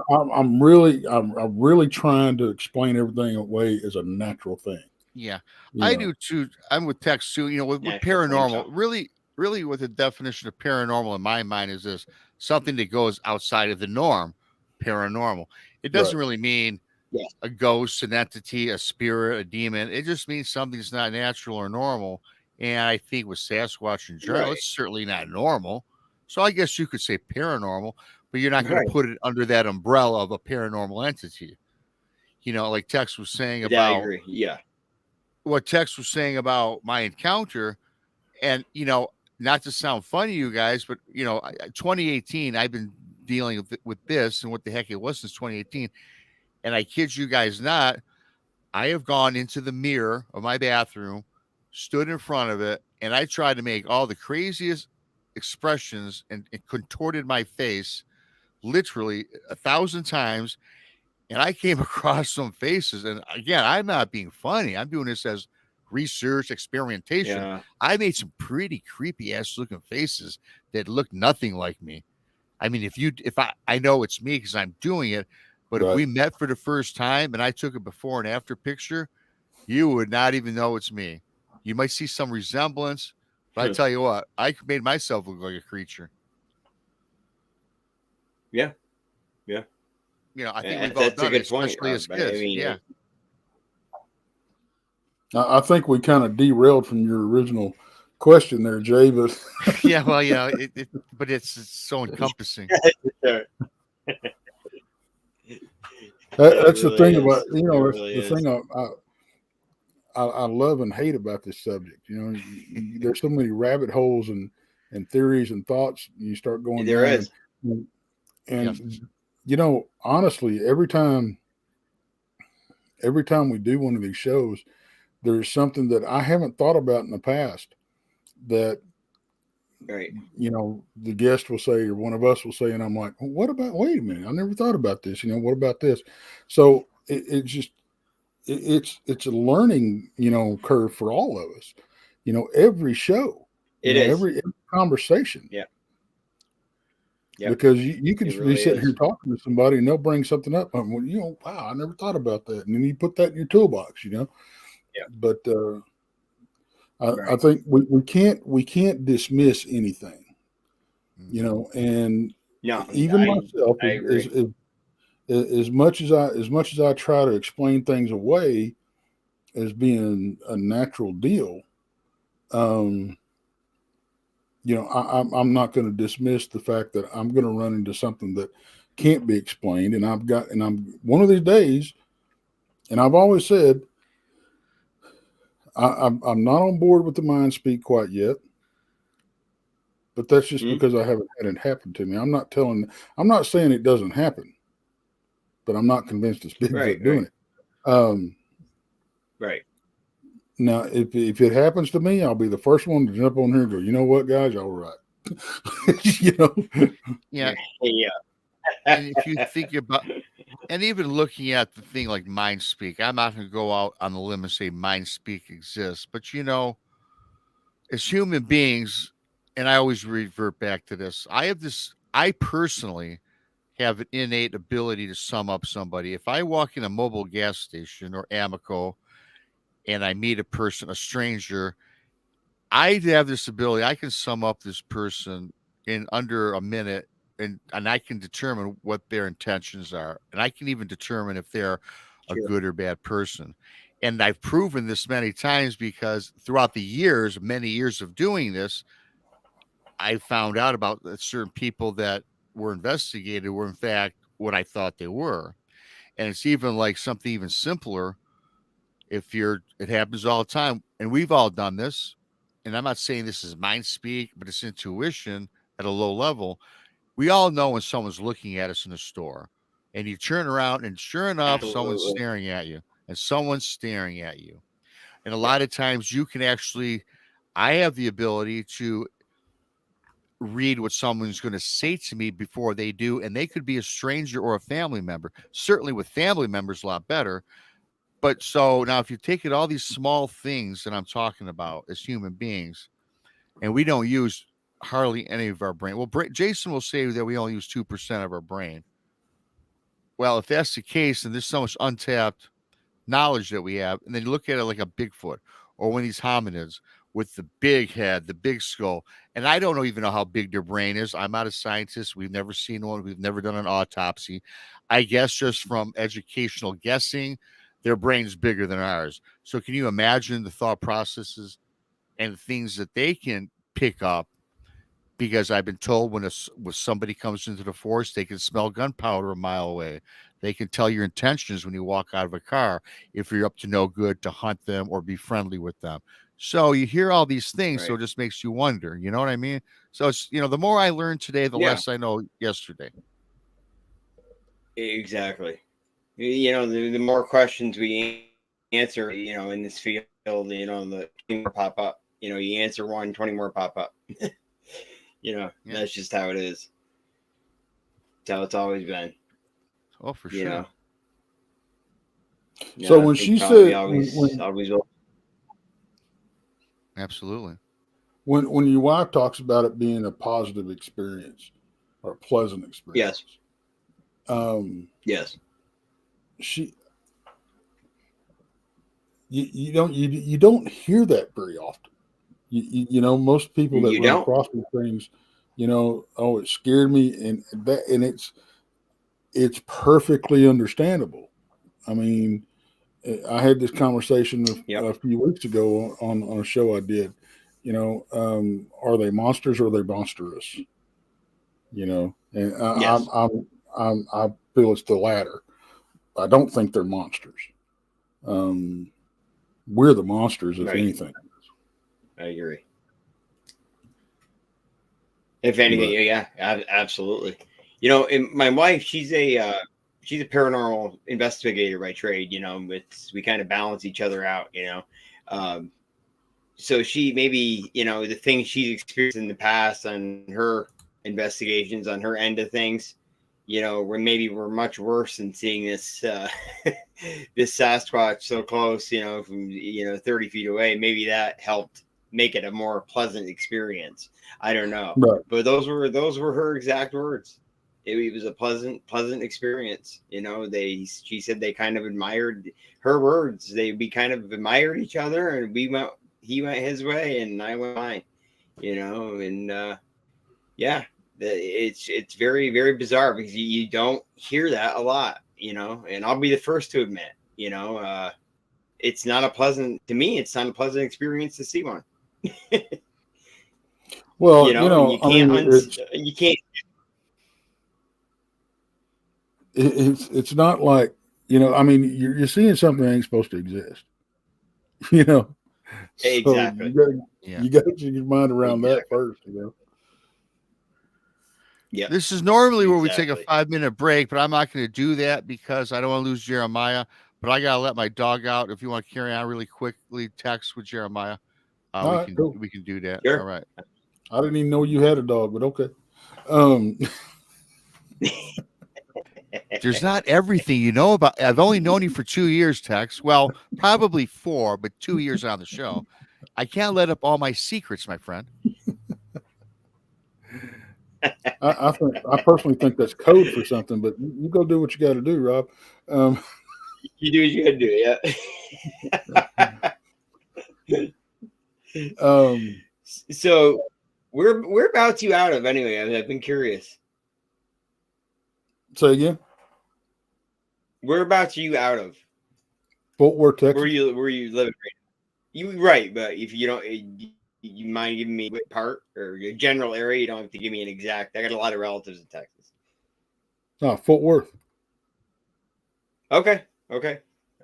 I'm really trying to explain everything away as a natural thing. Yeah, I do too. I'm with Tex too. With paranormal, really what the definition of paranormal in my mind is this: something that goes outside of the norm. Paranormal. It doesn't really mean a ghost, an entity, a spirit, a demon. It just means something's not natural or normal. And I think with Sasquatch and Jeremiah, it's certainly not normal. So I guess you could say paranormal, but you're not going to put it under that umbrella of a paranormal entity. Like Tex was saying about. I agree. Yeah. What Tex was saying about my encounter, and not to sound funny, you guys, but 2018, I've been dealing with this and what the heck it was since 2018, and I kid you guys not, I have gone into the mirror of my bathroom, stood in front of it, and I tried to make all the craziest expressions and contorted my face literally 1,000 times. And I came across some faces, and again, I'm not being funny. I'm doing this as research, experimentation. Yeah. I made some pretty creepy ass looking faces that look nothing like me. I mean, if I know it's me because I'm doing it, but if we met for the first time and I took a before and after picture, you would not even know it's me. You might see some resemblance, but I tell you what, I made myself look like a creature. Yeah. Yeah. I think we've all done it, especially as kids. I think we kind of derailed from your original question there, Jay. But yeah, well, but it's so encompassing. That's the thing about the thing I love and hate about this subject. There's so many rabbit holes and theories and thoughts. You start going there down, is. And honestly, every time we do one of these shows, there's something that I haven't thought about in the past that, the guest will say, or one of us will say, and I'm like, wait a minute, I never thought about this. What about this? So it's a learning, curve for all of us, every show, every conversation. Yeah. Yep. Because you could be sitting here talking to somebody and they'll bring something up. Wow, I never thought about that. And then you put that in your toolbox, Yeah. But I think we can't dismiss anything, and even myself, as much as I try to explain things away as being a natural deal, I'm not going to dismiss the fact that I'm going to run into something that can't be explained. And I'm one of these days, and I've always said, I'm not on board with the mind speak quite yet, but that's just because I haven't had it happen to me. I'm not saying it doesn't happen, but I'm not convinced it's Bigfoot doing it. Right. Now, if it happens to me, I'll be the first one to jump on here and go, you know what, guys, y'all right. Yeah. Yeah. And if you think about, and even looking at the thing like mind speak, I'm not going to go out on the limb and say mind speak exists, but as human beings, and I always revert back to this, I personally have an innate ability to sum up somebody. If I walk in a mobile gas station or Amoco and I meet a person, a stranger, I have this ability. I can sum up this person in under a minute, and I can determine what their intentions are. And I can even determine if they're a good or bad person. And I've proven this many times because throughout the years, many years of doing this, I found out about certain people that were investigated were in fact what I thought they were. And it's even like something even simpler. It happens all the time, and we've all done this. And I'm not saying this is mind speak, but it's intuition at a low level. We all know when someone's looking at us in a store, and you turn around, and sure enough, someone's staring at you, and someone's staring at you. And a lot of times, I have the ability to read what someone's going to say to me before they do, and they could be a stranger or a family member. Certainly, with family members, a lot better. But so now, if you take it, all these small things that I'm talking about as human beings, and we don't use hardly any of our brain. Well, Jason will say that we only use 2% of our brain. Well, if that's the case, and there's so much untapped knowledge that we have, and then you look at it like a Bigfoot or one of these hominids with the big head, the big skull, and I don't even know how big their brain is. I'm not a scientist. We've never seen one. We've never done an autopsy. I guess just from educational guessing, their brain's bigger than ours. So can you imagine the thought processes and things that they can pick up? Because I've been told when somebody comes into the forest, they can smell gunpowder a mile away. They can tell your intentions when you walk out of a car, if you're up to no good, to hunt them or be friendly with them. So you hear all these things, so it just makes you wonder. You know what I mean? So it's, the more I learn today, the less I know yesterday. Exactly. The more questions we answer, in this field, the 20 more pop up. You answer one, 20 more pop up. That's just how it is. That's how it's always been. Oh, for sure. So when she said, always absolutely. When your wife talks about it being a positive experience or a pleasant experience. Yes. Yes. You don't hear that very often. Most people that run across these things, it scared me, and it's perfectly understandable. I mean, I had this conversation a few weeks ago on a show I did. Are they monsters or are they monstrous? And Yes. I feel it's the latter. I don't think they're monsters. We're the monsters, if anything. I agree. If anything, absolutely. My wife, she's a paranormal investigator by trade. We kind of balance each other out. So she maybe the things she's experienced in the past on her investigations on her end of things, were much worse than seeing this this Sasquatch so close, from 30 feet away. Maybe that helped make it a more pleasant experience. I don't know, but those were her exact words. It was a pleasant experience. She said they kind of admired her words. We kind of admired each other, and he went his way and I went mine, it's very, very bizarre because you don't hear that a lot, and I'll be the first to admit, it's not a pleasant experience to see one. Well, you can't. It's not like, you're seeing something that ain't supposed to exist, Exactly. So you got to get your mind around that first, Yeah. This is normally where we take a 5-minute break, but I'm not going to do that because I don't want to lose Jeremiah. But I got to let my dog out. If you want to carry on really quickly, text with Jeremiah. We can do that. Sure. All right. I didn't even know you had a dog, but okay. There's not everything you know about. I've only known you for 2 years, Tex. Well, probably 4, but 2 years on the show. I can't let up all my secrets, my friend. I personally think that's code for something, but you go do what you got to do, Rob. You do what you got to do, yeah. So whereabouts you out of anyway? I've been curious. Say again. Whereabouts are you out of? Fort Worth, Texas. Where you living right now? You right, but if you don't, you mind giving me what part or your general area? You don't have to give me an exact. I got a lot of relatives in Texas. Oh, Fort Worth. Okay. All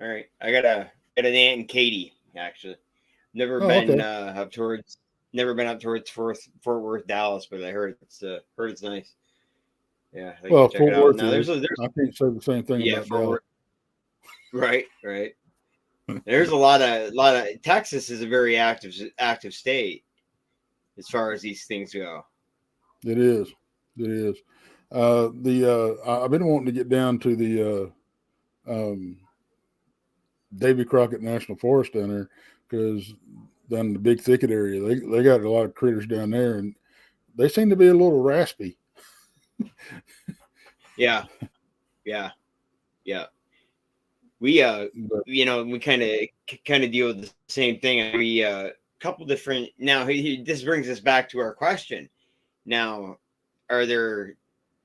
right. I got an aunt in Katy, actually. Never been up towards Fort Worth, Dallas, but I heard it's nice. Yeah. Well, Fort Worth. Now, there's I can't say the same thing about Dallas. Right. There's a lot of Texas is a very active state as far as these things go. It is. I've been wanting to get down to Davy Crockett National Forest down there, because down in the Big Thicket area, they got a lot of critters down there, and they seem to be a little raspy. Yeah. We we kind of deal with the same thing. We couple different. Now this brings us back to our question. Now, are there,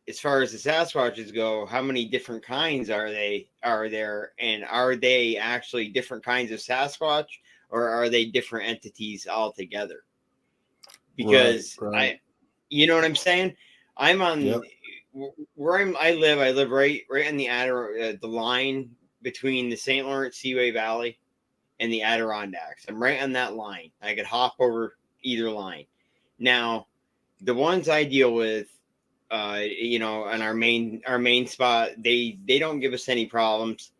as far as the Sasquatches go, how many different kinds are there, and are they actually different kinds of Sasquatch, or are they different entities altogether? Because right. you know what I'm saying? I'm on where I live right on the line between the St. Lawrence Seaway Valley and the Adirondacks. I'm right on that line. I could hop over either line. Now, the ones I deal with, on our main spot, they don't give us any problems.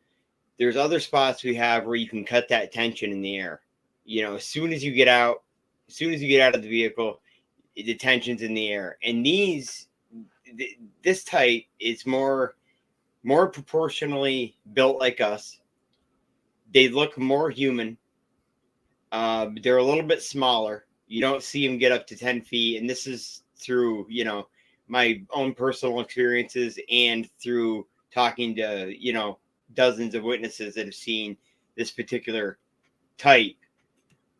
There's other spots we have where you can cut that tension in the air. As soon as you get out of the vehicle, the tension's in the air. And this type is more proportionally built like us. They look more human. They're a little bit smaller. You don't see them get up to 10 feet. And this is through, my own personal experiences and through talking to, dozens of witnesses that have seen this particular type,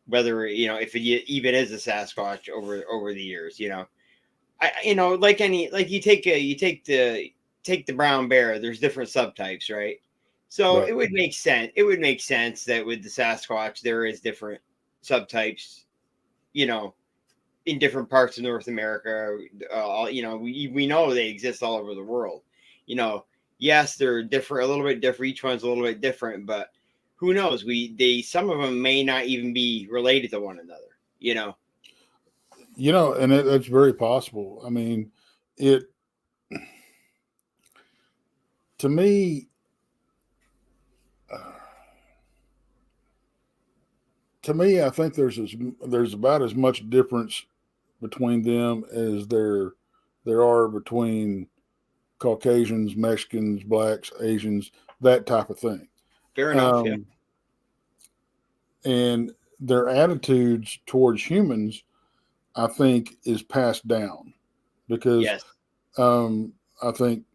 whether, if it even is a Sasquatch over the years, like you take the brown bear, there's different subtypes, right? So It would make sense. It would make sense that with the Sasquatch, there is different subtypes, in different parts of North America. We know they exist all over the world. Yes, they're different, a little bit different. Each one's a little bit different, but who knows? Some of them may not even be related to one another. And that's very possible. I mean, to me, I think there's about as much difference between them as there are between Caucasians, Mexicans, blacks, Asians, that type of thing. Fair enough. Yeah. And their attitudes towards humans, I think, is passed down, because I think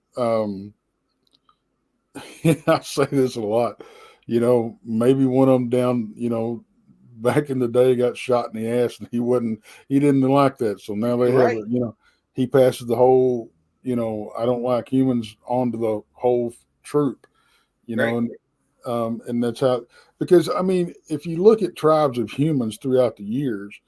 I say this a lot. Maybe one of them down, back in the day got shot in the ass, and he didn't like that. So now they have, he passes the whole, I don't like humans onto the whole troop, and that's how, because I mean, if you look at tribes of humans throughout the years,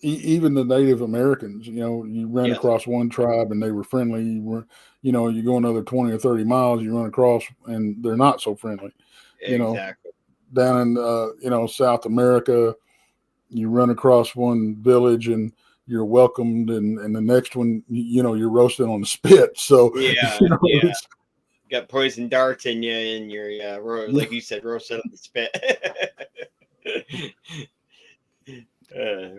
even the Native Americans, you ran across one tribe and they were friendly. You go another 20 or 30 miles, you run across and they're not so friendly. Exactly. Down in, South America, you run across one village and you're welcomed, and the next one, you're roasted on the spit. So got poison darts in you, and you're like you said, roasted on the spit. I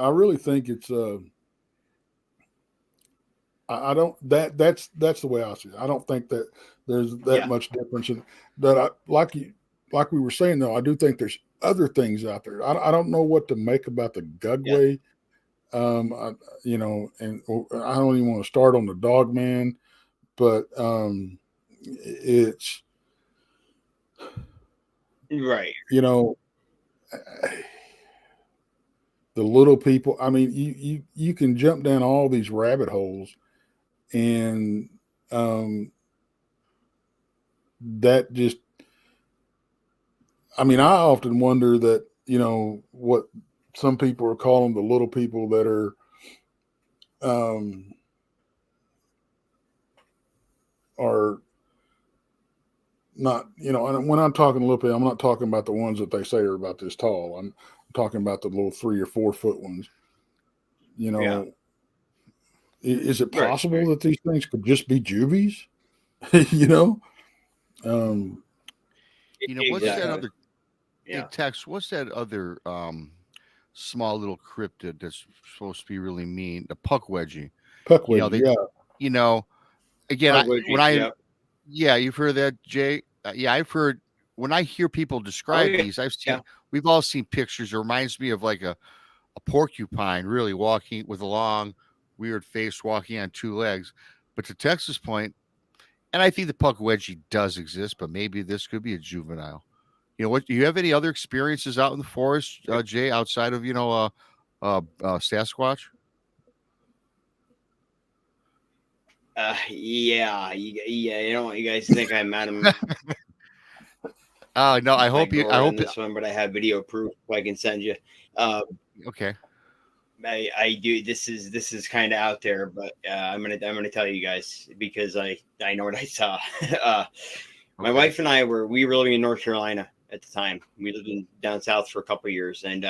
really think it's I don't that's the way I see it. I don't think that there's that much difference in that. Like we were saying, though, I do think there's other things out there. I don't know what to make about the Gugway. And I don't even want to start on the Dogman, but it's right. The little people. I mean, you can jump down all these rabbit holes, and that just. I mean, I often wonder that, what some people are calling the little people that are not, and when I'm talking little people, I'm not talking about the ones that they say are about this tall. I'm talking about the little 3 or 4 foot ones. Is it possible that these things could just be juvies? What's that other? Hey, Tex, what's that other small little cryptid that's supposed to be really mean? The puck wedgie. again, Yep. yeah, you've heard that, Jay. Yeah, I've heard when I hear people describe yeah. these, Yeah. we've all seen pictures. It reminds me of like a porcupine really walking with a long, weird face, walking on two legs. But to Texas point, and I think the puckwedgie does exist, but maybe this could be a juvenile. You know what? Do you have any other experiences out in the forest, Jay, outside of Sasquatch? Yeah. I don't want you guys to think I'm Madam No, I hope you. I on hope this one, but I have video proof I can send you. Okay. I do. This is kind of out there, but I'm gonna tell you guys because I know what I saw. My wife and I we were living in North Carolina at the time. We lived down south for a couple of years, and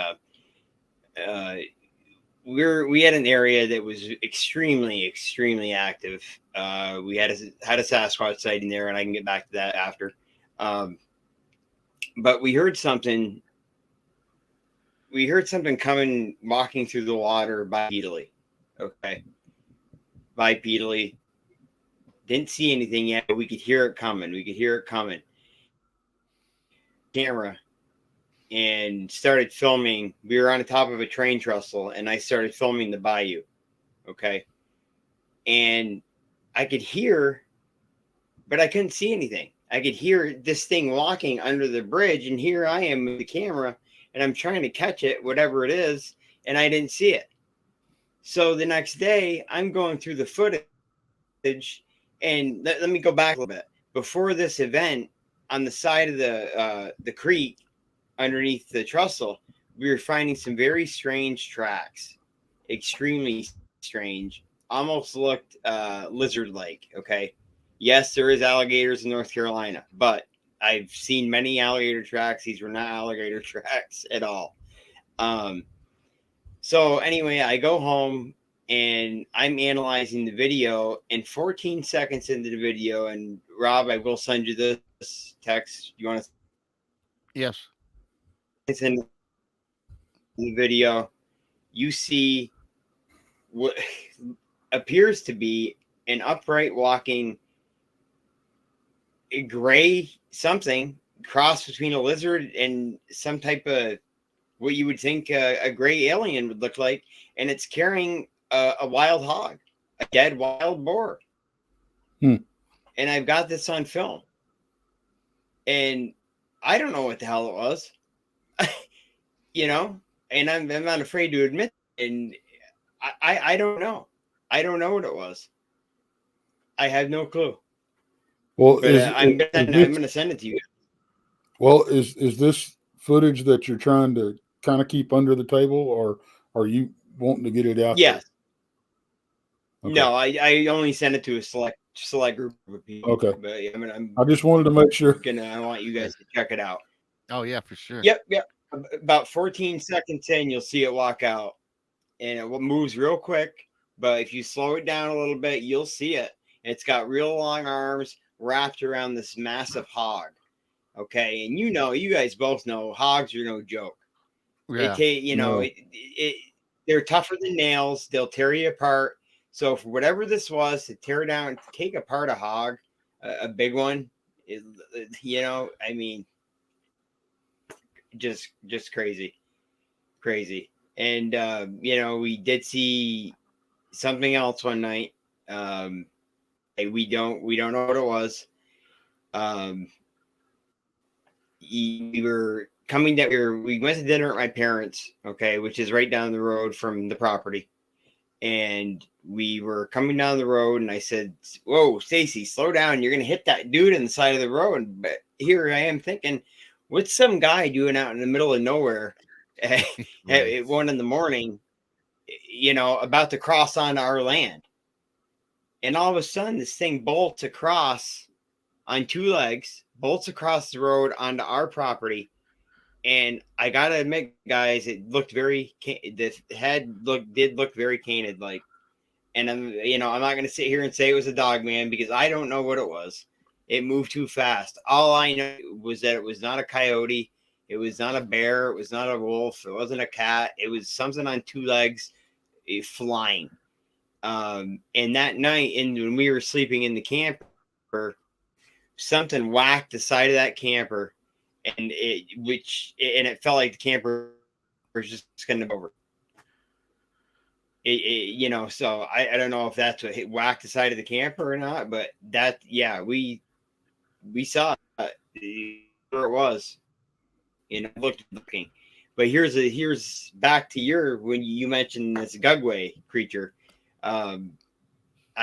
we had an area that was extremely active. We had a Sasquatch sighting there, and I can get back to that after. But we heard something. We heard something coming, walking through the water bipedally. Okay. Bipedally. Didn't see anything yet, but we could hear it coming. Camera. And started filming. We were on the top of a train trestle, and I started filming the bayou. Okay. And I could hear, but I couldn't see anything. I could hear this thing walking under the bridge, and here I am with the camera. And I'm trying to catch it, whatever it is, and I didn't see it. So the next day, I'm going through the footage, and let me go back a little bit. Before this event, on the side of the creek, underneath the trestle, we were finding some very strange tracks, extremely strange, almost looked lizard-like. Okay, yes, there is alligators in North Carolina, but I've seen many alligator tracks. These were not alligator tracks at all. So anyway, I go home and I'm analyzing the video, and 14 seconds into the video, and Rob, I will send you this text. You want to? Yes. It's in the video. You see what appears to be an upright walking a gray something cross between a lizard and some type of what you would think a gray alien would look like, and it's carrying a wild hog, a dead wild boar. And I've got this on film, and I don't know what the hell it was. And I'm not afraid to admit it. And I don't know. I don't know what it was. I have no clue. Well, but I'm going to send it to you. Well, is this footage that you're trying to kind of keep under the table, or are you wanting to get it out? Yes. Okay. No, I only send it to a select group of people. Okay. But I just wanted to make sure. I want you guys to check it out. Oh yeah, for sure. Yep. About 14 seconds in, you'll see it walk out, and it moves real quick. But if you slow it down a little bit, you'll see it. It's got real long arms wrapped around this massive hog. Okay, and you guys both know hogs are no joke. Yeah. They're tougher than nails. They'll tear you apart. So for whatever this was, to tear down, take apart a hog, a big one, just crazy. And we did see something else one night. We don't know what it was. We were coming down. We went to dinner at my parents', okay, which is right down the road from the property. And we were coming down the road, and I said, "Whoa, Stacy, slow down! You're gonna hit that dude in the side of the road." But here I am thinking, what's some guy doing out in the middle of nowhere at 1 a.m, about to cross onto our land? And all of a sudden, this thing bolts across on two legs, bolts across the road onto our property. And I gotta admit, guys, it looked the head did look very canid like. And I'm not gonna sit here and say it was a dogman because I don't know what it was. It moved too fast. All I know was that it was not a coyote, it was not a bear, it was not a wolf, it wasn't a cat. It was something on two legs, flying. And that night, and when we were sleeping in the camper, something whacked the side of that camper, and it felt like the camper was just going to over. So I don't know if that's what whacked the side of the camper or not, but we saw it, where it was, looking. But here's back to when you mentioned this Gugway creature. I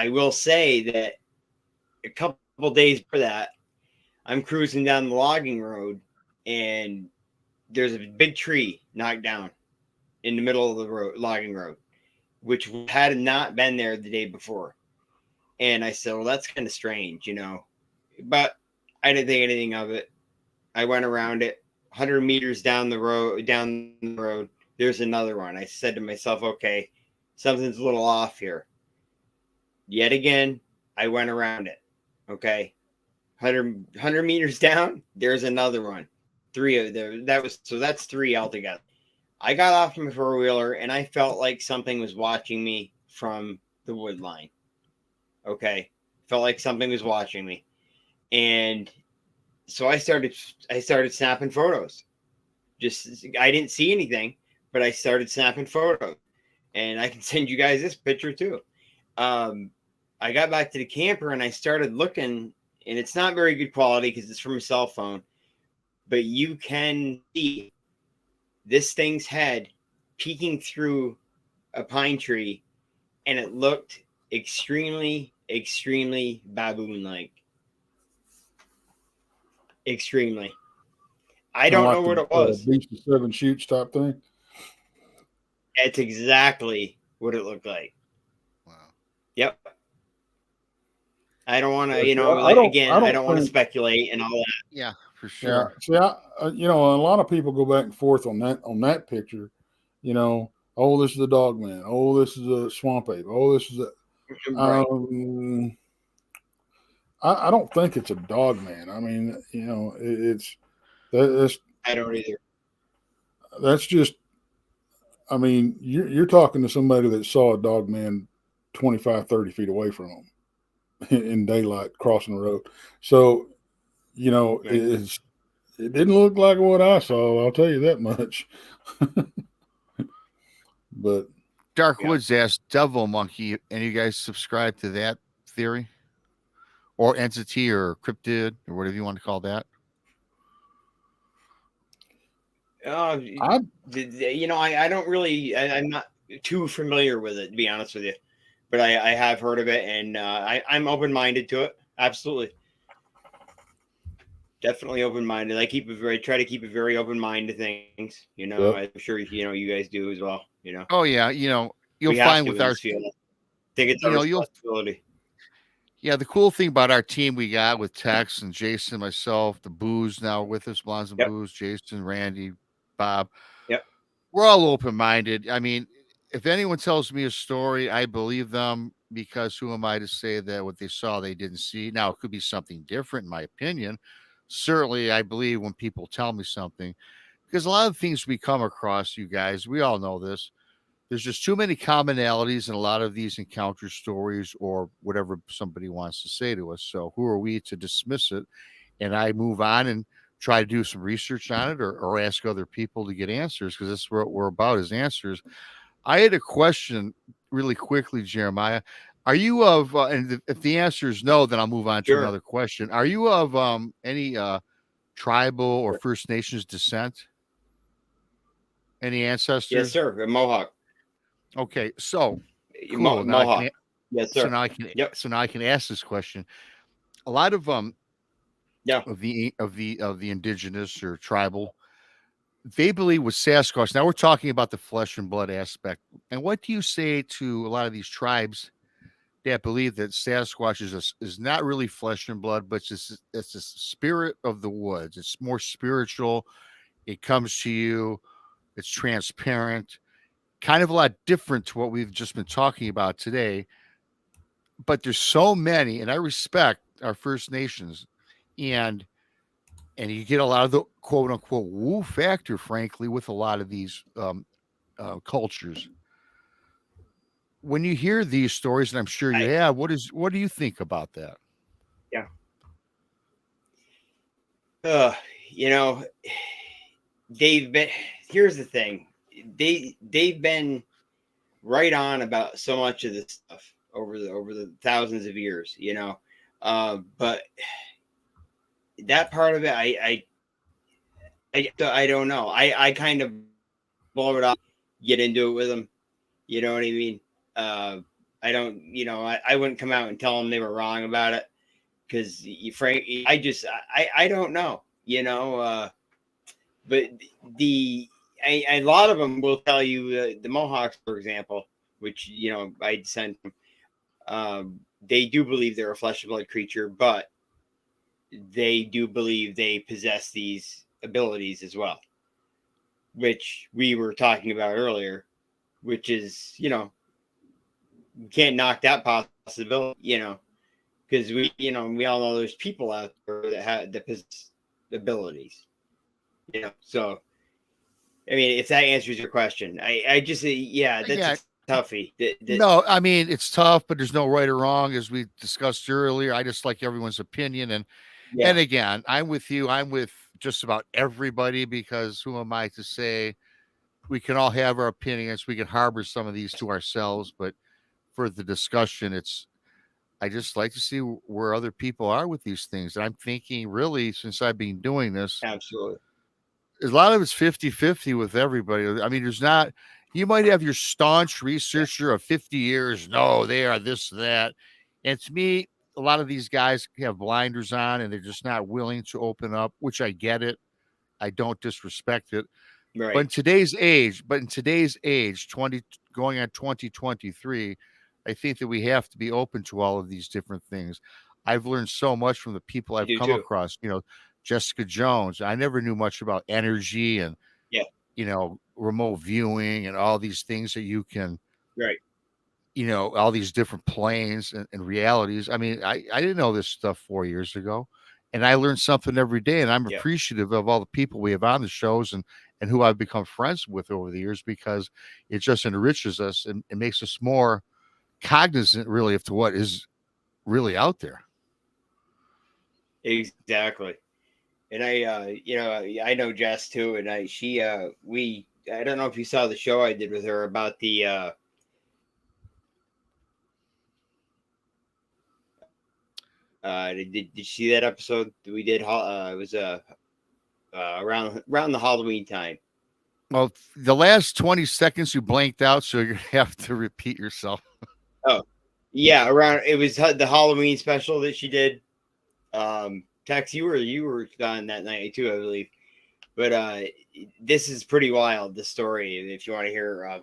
will say that a couple days before that, I'm cruising down the logging road, and there's a big tree knocked down in the middle of the logging road, which had not been there the day before. And I said, well, that's kind of strange, but I didn't think anything of it. I went around it. 100 meters down the road, there's another one. I said to myself, okay, something's a little off here. Yet again, I went around it. Okay. 100 meters down, there's another one. That's 3 altogether. I got off my four-wheeler, and I felt like something was watching me from the wood line. Okay. Felt like something was watching me. And so I started snapping photos. I didn't see anything, but I started snapping photos, and I can send you guys this picture too. I got back to the camper, and I started looking, and it's not very good quality because it's from a cell phone, but you can see this thing's head peeking through a pine tree, and it looked extremely, extremely baboon-like. Extremely. I don't know what it was. Beast of 7 shoots type thing. It's exactly what it looked like. Wow. Yep. I don't want to, I don't want to speculate and all that. Yeah, for sure. Yeah. See, a lot of people go back and forth on that picture. Oh, this is a dogman. Oh, this is a swamp ape. Oh, this is a. Right. I don't think it's a dog man. I mean, that's. I don't either. That's just. I mean, you're talking to somebody that saw a dog man 25, 30 feet away from them in daylight crossing the road. So, it didn't look like what I saw. I'll tell you that much. But Dark Woods asked Devil Monkey, and you guys subscribe to that theory? Or entity or cryptid or whatever you want to call that? I don't really, I'm not too familiar with it, to be honest with you, but I have heard of it, and I'm open-minded to it. Absolutely. Definitely open-minded. I try to keep a very open mind to things, yep. I'm sure, you guys do as well, Oh yeah. You'll find with our, I think it's our responsibility. Yeah, the cool thing about our team we got with Tex and Jason, myself, the Booze now with us, Blondes and Booze, Jason, Randy, Bob. Yep. We're all open-minded. I mean, if anyone tells me a story, I believe them, because who am I to say that what they saw they didn't see? Now, it could be something different, in my opinion. Certainly, I believe when people tell me something, because a lot of things we come across, you guys, we all know this. There's just too many commonalities in a lot of these encounter stories or whatever somebody wants to say to us. So who are we to dismiss it? And I move on and try to do some research on it or ask other people to get answers, because that's what we're about, is answers. I had a question really quickly, Jeremiah. Are you of, and if the answer is no, then I'll move on to another question. Are you of any tribal or First Nations descent? Any ancestors? Yes, sir. A Mohawk. Okay, so cool. Mohawk. Yes, sir. So now I can ask this question. A lot of of the indigenous or tribal, they believe with Sasquatch. Now we're talking about the flesh and blood aspect. And what do you say to a lot of these tribes that believe that Sasquatch is not really flesh and blood, but it's the spirit of the woods? It's more spiritual. It comes to you. It's transparent. Kind of a lot different to what we've just been talking about today. But there's so many, and I respect our First Nations, and you get a lot of the quote unquote woo factor, frankly, with a lot of these cultures. when you hear these stories, and I'm sure you have, what do you think about that? Yeah. Here's the thing. They've been right on about so much of this stuff over the thousands of years, but that part of it, I don't know. I kind of blow it off, get into it with them. You know what I mean? I don't, I wouldn't come out and tell them they were wrong about it, because frankly, I don't know, but a lot of them will tell you, the Mohawks, for example, which, I descend from, they do believe they're a flesh and blood creature, but they do believe they possess these abilities as well, which we were talking about earlier, which is, you can't knock that possibility, because we all know there's people out there that have the abilities, so I mean, if that answers your question, I just say, that's a toughie. No, I mean, it's tough, but there's no right or wrong, as we discussed earlier. I just like everyone's opinion. And again, I'm with you. I'm with just about everybody, because who am I to say? We can all have our opinions. We can harbor some of these to ourselves, but for the discussion, I just like to see where other people are with these things. And I'm thinking, really, since I've been doing this, absolutely, a lot of it's 50-50 with everybody. I mean, you might have your staunch researcher of 50 years. No, they are this, that. And to me, a lot of these guys have blinders on and they're just not willing to open up, which I get it. I don't disrespect it. right. But in today's age, 20 going on 2023, I think that we have to be open to all of these different things. I've learned so much from the people I've come across, Jessica Jones. I never knew much about energy and, remote viewing and all these things that you can, right. All these different planes and realities. I mean, I didn't know this stuff 4 years ago, and I learned something every day. And I'm appreciative of all the people we have on the shows and who I've become friends with over the years, because it just enriches us and it makes us more cognizant, really, of to what is really out there. Exactly. And I know Jess too, and I don't know if you saw the show I did with her about the did you see that episode that we did? It was around the Halloween time. Well, the last 20 seconds you blanked out, so you're gonna have to repeat yourself. Oh, yeah, it was the Halloween special that she did. Tex, you were gone that night too, I believe. But this is pretty wild, the story, if you want to hear.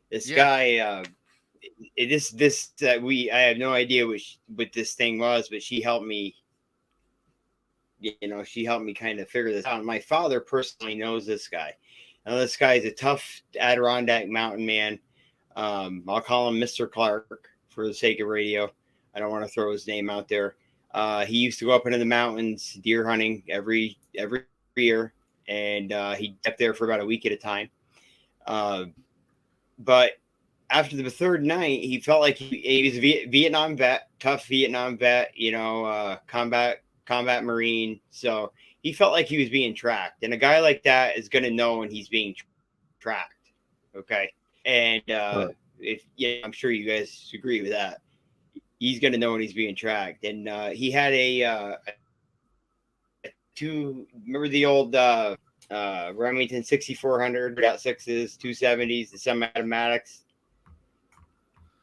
This guy, I have no idea what this thing was, but she helped me. She helped me kind of figure this out. My father personally knows this guy. Now, this guy is a tough Adirondack mountain man. I'll call him Mr. Clark for the sake of radio. I don't want to throw his name out there. He used to go up into the mountains deer hunting every year, and he kept there for about a week at a time. But after the third night, he felt like he was a Vietnam vet, tough Vietnam vet, combat Marine. So he felt like he was being tracked, and a guy like that is going to know when he's being tracked. Okay. And I'm sure you guys agree with that. He's going to know when he's being tracked. And he had remember the old Remington 6400 .6s, 270s, the semi-automatics.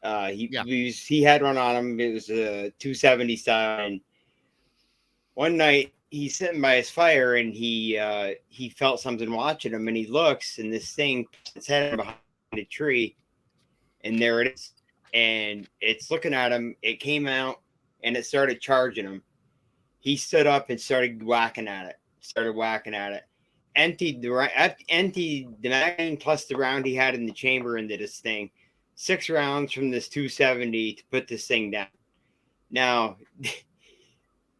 He had one on him. It was a 270 style. And one night he's sitting by his fire and he felt something watching him, and he looks, and this thing puts its head behind a tree, and there it is. And it's looking at him. It came out and it started charging him. He stood up and started whacking at it. Emptied the magazine plus the round he had in the chamber into this thing. 6 rounds from this 270 to put this thing down. Now,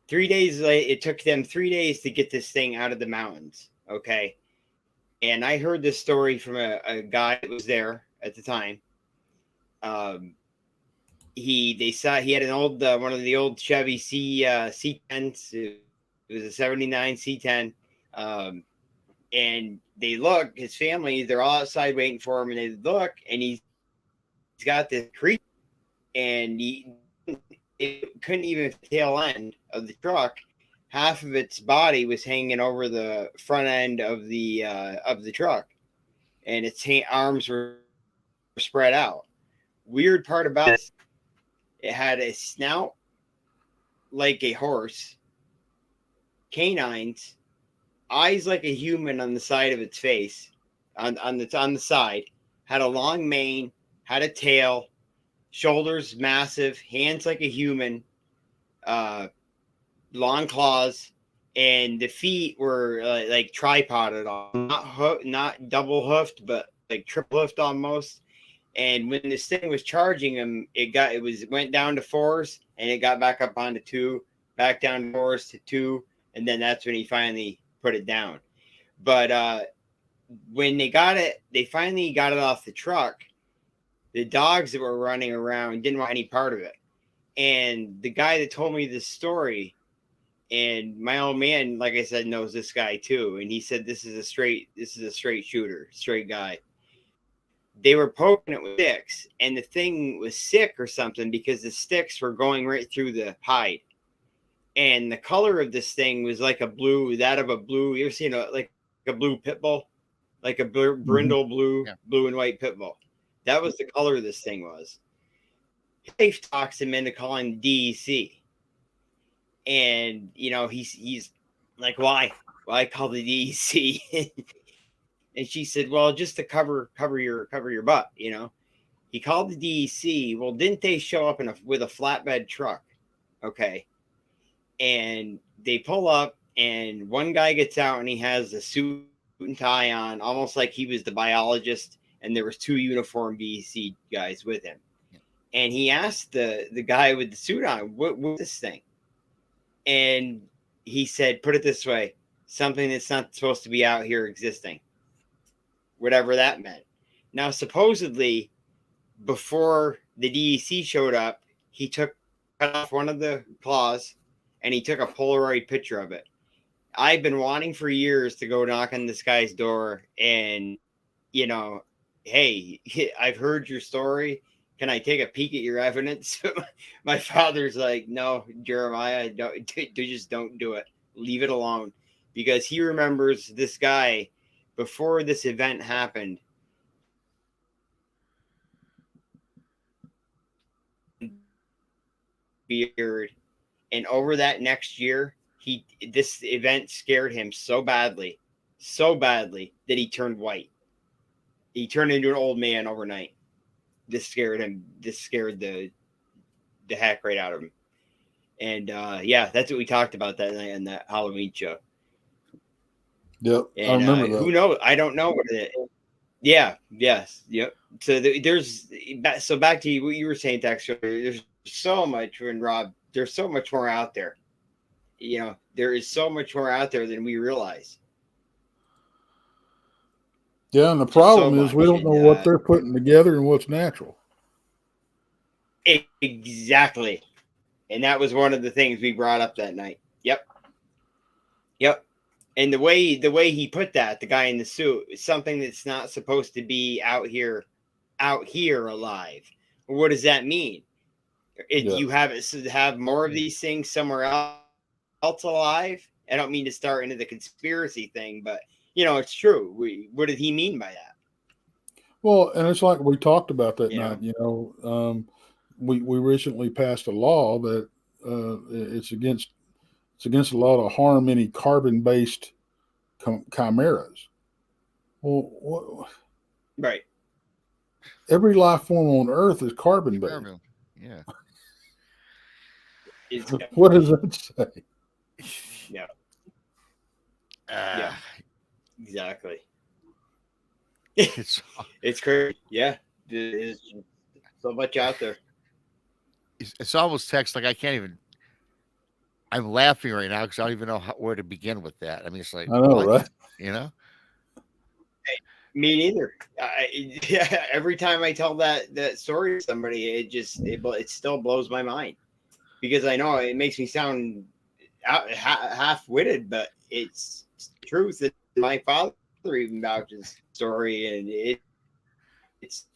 3 days later, it took them 3 days to get this thing out of the mountains. Okay. And I heard this story from a guy that was there at the time. they saw he had an old one of the old Chevy C10s. It was a 79 C10. And they look, his family, they're all outside waiting for him, and they look, and he's got this creep, and it couldn't even tail end of the truck. Half of its body was hanging over the front end of the truck, and its arms were spread out. Weird part about this, it had a snout like a horse, canines, eyes like a human on the side of its face, on the side, had a long mane, had a tail, shoulders massive, hands like a human, long claws, and the feet were like tripoded on, not double hoofed, but like triple hoofed almost. And when this thing was charging him, it went down to 4s, and it got back up onto 2, back down to 4s to 2, and then that's when he finally put it down. But when they finally got it off the truck. The dogs that were running around didn't want any part of it. And the guy that told me this story, and my old man, like I said, knows this guy too. And he said, this is a straight shooter, straight guy. They were poking it with sticks, and the thing was sick or something because the sticks were going right through the hide. And the color of this thing was like you ever seen a blue pit bull? Like a brindle blue and white pit bull. That was the color of this thing was. His wife talks him into calling DEC. And, he's like, why? Why call the DEC? And she said, well, just to cover your butt, He called the DEC. Well, didn't they show up with a flatbed truck? Okay. And they pull up, and one guy gets out, and he has a suit and tie on, almost like he was the biologist. And there was 2 uniformed DEC guys with him. And he asked the guy with the suit on, what's this thing? And he said, put it this way, something that's not supposed to be out here existing. Whatever that meant. Now, supposedly, before the DEC showed up, he cut off one of the claws, and he took a Polaroid picture of it. I've been wanting for years to go knock on this guy's door and, hey, I've heard your story. Can I take a peek at your evidence? My father's like, no, Jeremiah, just don't do it. Leave it alone. Because he remembers this guy before this event happened. Beard. And over that next year, this event scared him so badly that he turned white. He turned into an old man overnight. This scared him. This scared the heck right out of him. And that's what we talked about that night on that Halloween show. Yep, and, I remember that. Who knows? I don't know what it is. Yeah. Yes. Yep. So back to what you were saying, Tex. There's so much, and Rob. There's so much more out there. There is so much more out there than we realize. Yeah, and the problem is we don't know what they're putting together and what's natural. Exactly. And that was one of the things we brought up that night. Yep. And the way he put that, the guy in the suit, is something that's not supposed to be out here alive. What does that mean? You have more of these things somewhere else alive? I don't mean to start into the conspiracy thing, but it's true. What did he mean by that? Well, and it's like we talked about that night. We recently passed a law that it's against the law to harm any carbon-based chimeras. Well, right. Every life form on Earth is carbon-based. Yeah. What does that say? Yeah. Yeah. Exactly. It's crazy. Yeah. There's so much out there. It's almost text like I can't even. I'm laughing right now because I don't even know where to begin with that. I mean, it's like, I know, right? Me neither. Every time I tell that story to somebody, it still blows my mind, because I know it makes me sound half-witted, but it's the truth. That my father even vouches story, and it's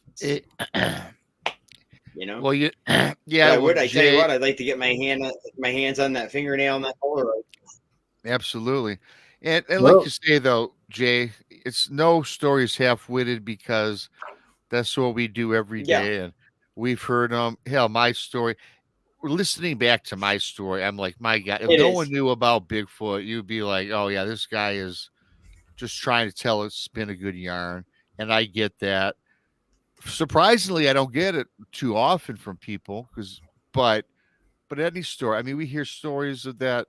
Well, you, I well, would. I tell you Jay, what, I'd like to get my hands on that fingernail on that Polaroid. absolutely. And like Well, you say, though, Jay, it's no story is half-witted, because that's what we do every Yeah, day. And we've heard them. Hell, my story, listening back to my story, I'm like, my God, if it no one is. knew about Bigfoot, you'd be like, oh, yeah, this guy is just trying to tell us, spin a good yarn. And I get that. Surprisingly, I don't get it too often from people, but any story, I mean, we hear stories of that.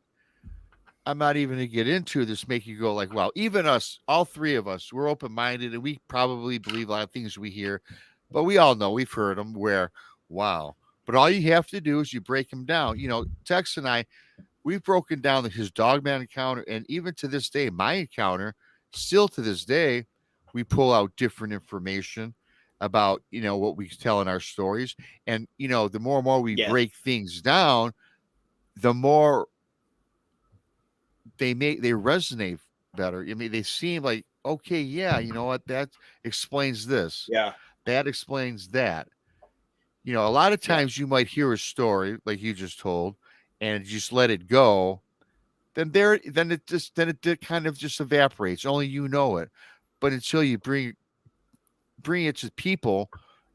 I'm not even gonna get into this, make you go like, wow, even us, all three of us, we're open-minded, and we probably believe a lot of things we hear, but we all know we've heard them where, wow. But all you have to do is you break them down. Tex and I, we've broken down his Dogman encounter, and even to this day, my encounter, still to this day, we pull out different information about, what we tell in our stories. And, the more and more we Yes. break things down, the more they resonate better. I mean, they seem like, okay, yeah, you know what? That explains this. Yeah. That explains that. A lot of Yeah. times you might hear a story like you just told and just let it go. Then it kind of just evaporates. Only you know it. But until you bring it to people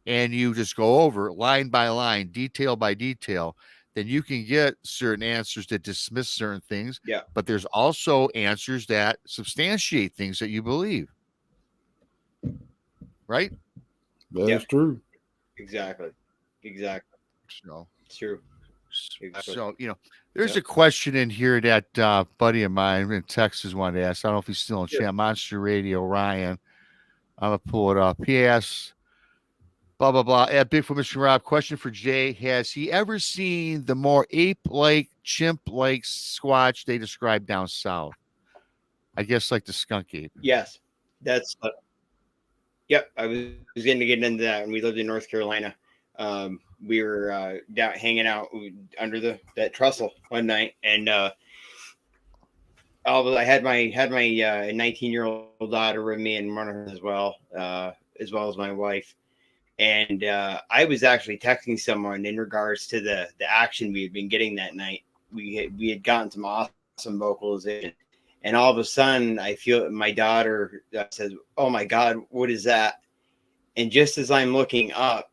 and you just go over it line by line, detail by detail, then you can get certain answers that dismiss certain things. Yeah. But there's also answers that substantiate things that you believe. Right? that Yeah. is true. Exactly. So, It's true. Exactly. So, there's a question in here that buddy of mine in Texas wanted to ask. I don't know if he's still in chat. Monster Radio, Ryan. I'm going to pull it up. He asks, blah, blah, blah. At Bigfoot Mr. Rob, question for Jay. Has he ever seen the more ape-like, chimp-like squatch they describe down south? I guess like the skunk ape. Yes. That's yep. I was going to get into that when we lived in North Carolina. We were down hanging out under that trestle one night, and I had my 19-year-old daughter with me, and one of her as well as my wife. And I was actually texting someone in regards to the action we had been getting that night. We had gotten some awesome vocalization, and all of a sudden I feel my daughter says, "Oh my God, what is that?" And just as I'm looking up,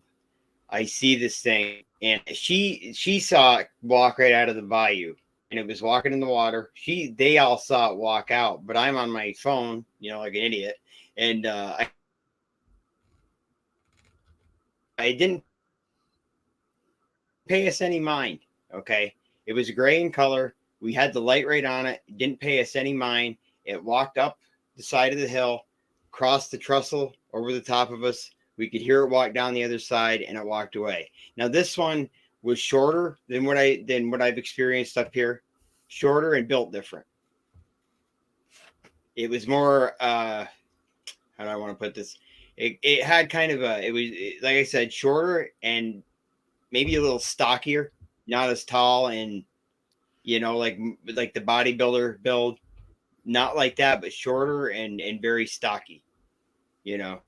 I see this thing, and she saw it walk right out of the bayou, and it was walking in the water. They all saw it walk out, but I'm on my phone, like an idiot, and I didn't pay us any mind. Okay, it was gray in color. We had the light right on it. It didn't pay us any mind. It walked up the side of the hill, crossed the trestle over the top of us. We could hear it walk down the other side, and it walked away. Now this one was shorter than what I've experienced up here, shorter and built different. It was more how do I want to put this? It had kind of it was like I said, shorter and maybe a little stockier, not as tall, and like the bodybuilder build, not like that, but shorter and very stocky, and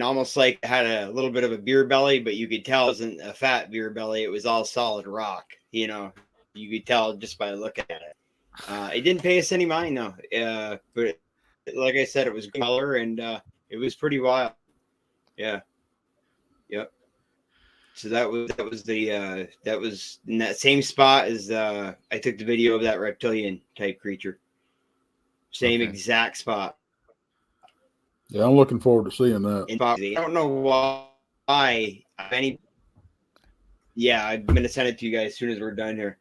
almost like it had a little bit of a beer belly, but you could tell it wasn't a fat beer belly. It was all solid rock. You could tell just by looking at it. It didn't pay us any mind though. But like I said, it was color, and it was pretty wild. Yeah. Yep. So that was in that same spot as I took the video of that reptilian type creature. Same exact spot. Yeah, I'm looking forward to seeing that. I don't know why. Yeah, I'm gonna send it to you guys as soon as we're done here.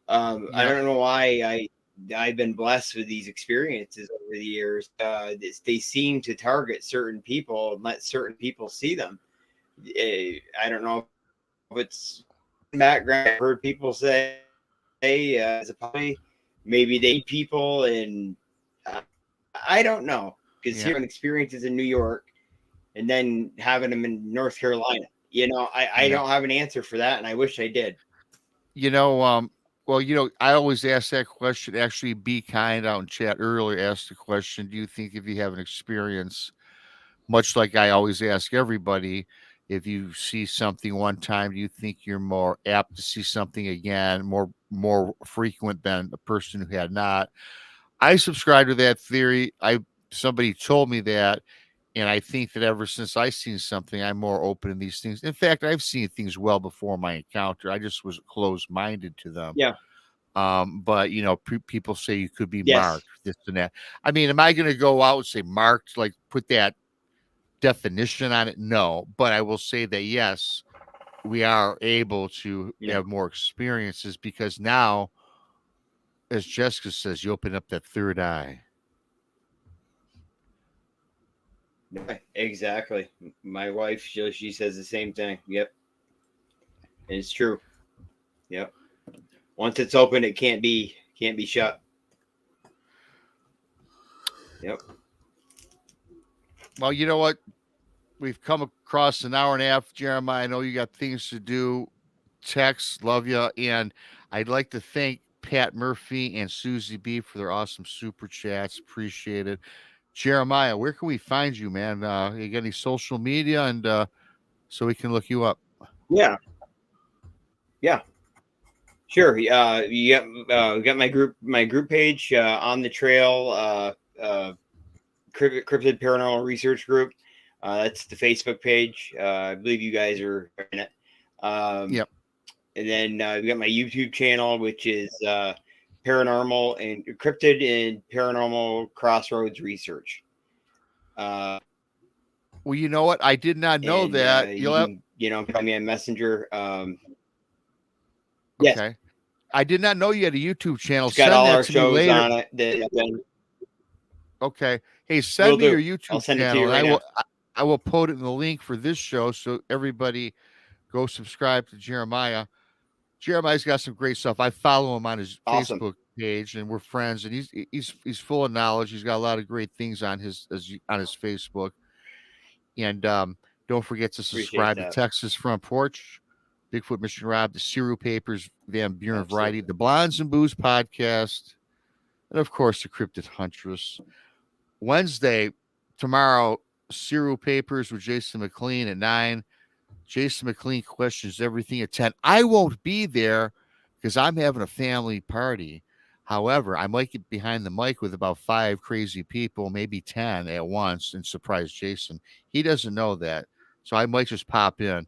I don't know why I've been blessed with these experiences over the years. They seem to target certain people and let certain people see them. I don't know if it's background. I've heard people say, "Hey, as a puppy, maybe they eat people," and I don't know. because hearing experiences in New York and then having them in North Carolina, I don't have an answer for that, and I wish I did. Well, I always ask that question. Actually, Be Kind out in chat earlier asked the question, do you think if you have an experience, much like I always ask everybody, if you see something one time, do you think you're more apt to see something again, more frequent than a person who had not? I subscribe to that theory. Somebody told me that, and I think that ever since I seen something, I'm more open to these things. In fact, I've seen things well before my encounter. I just was closed-minded to them. Yeah. But people say you could be Yes. marked, this and that. I mean, am I going to go out and say marked, like put that definition on it? No, but I will say that yes, we are able to have more experiences because now, as Jessica says, you open up that third eye. Exactly. My wife, she says the same thing. Yep. It's true. Yep. Once it's open, it can't be shut. Yep. Well, you know what? We've come across an hour and a half, Jeremiah. I know you got things to do. TEX, love you. And I'd like to thank Pat Murphy and Susie B for their awesome super chats. Appreciate it. Jeremiah, where can we find you, man? You got any social media and so we can look you up? Yeah. Sure. You got my group page on the trail, Cryptid Paranormal Research Group. That's the Facebook page. I believe you guys are in it. Yep. And then we got my YouTube channel, which is Paranormal and Cryptid and Paranormal Crossroads Research. Well, you know what? I did not know that. You can find me on Messenger. Okay. Yes. I did not know you had a YouTube channel. It's got all our shows on it. Okay. Hey, send me your YouTube I'll send channel. It to you right now. I will put it in the link for this show so everybody go subscribe to Jeremiah. Jeremiah's got some great stuff. I follow him on his Facebook page, and we're friends. And he's full of knowledge. He's got a lot of great things on his Facebook. And don't forget to subscribe to Texas Front Porch, Bigfoot Mission Rob, the Cereal Papers, Van Buren Variety, the Blondes and Booze podcast, and of course the Cryptid Huntress. Wednesday, tomorrow, Cereal Papers with Jason McLean at 9. Jason McLean questions everything at 10. I won't be there because I'm having a family party. However, I might get behind the mic with about 5 crazy people, maybe 10 at once, and surprise Jason. He doesn't know that, so I might just pop in.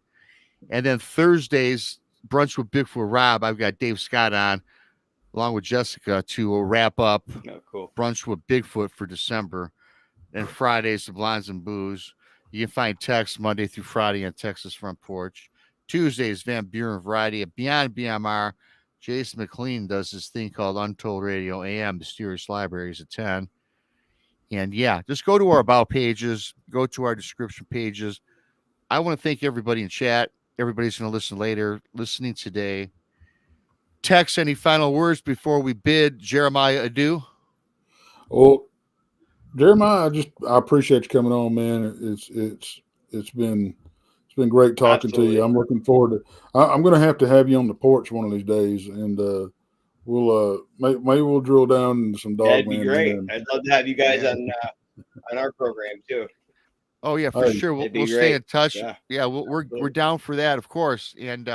And then Thursdays, Brunch with Bigfoot Rob, I've got Dave Scott on, along with Jessica, to wrap up Brunch with Bigfoot for December. And Fridays, the Blondes and Booze. You can find TEX Monday through Friday on Texas Front Porch. Tuesdays, Van Buren Variety at Beyond BMR. Jason McLean does this thing called Untold Radio AM, Mysterious Libraries at 10. And yeah, just go to our About pages, go to our description pages. I want to thank everybody in chat. Everybody's going to listen later, listening today. TEX, any final words before we bid Jeremiah adieu? Well, Jeremiah, I appreciate you coming on, man. It's been great talking to you. I'm looking forward to. I'm going to have you on the porch one of these days, and we'll maybe we'll drill down into some dog. That'd be great. I'd love to have you guys on our program too. Oh yeah, for sure. We'll stay in touch. Yeah, we're down for that, of course. And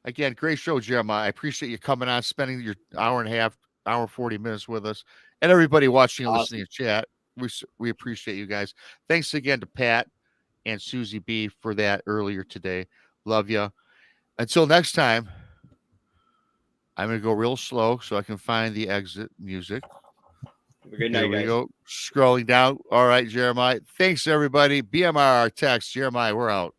again, great show, Jeremiah. I appreciate you coming on, spending your hour and a half, hour 40 minutes with us, and everybody watching and listening to chat. We appreciate you guys. Thanks again to Pat and Susie B for that earlier today. Love you. Until next time, I'm going to go real slow so I can find the exit music. Have a good night, guys. There we go. Scrolling down. All right, Jeremiah. Thanks, everybody. BMR, TEX, Jeremiah, we're out.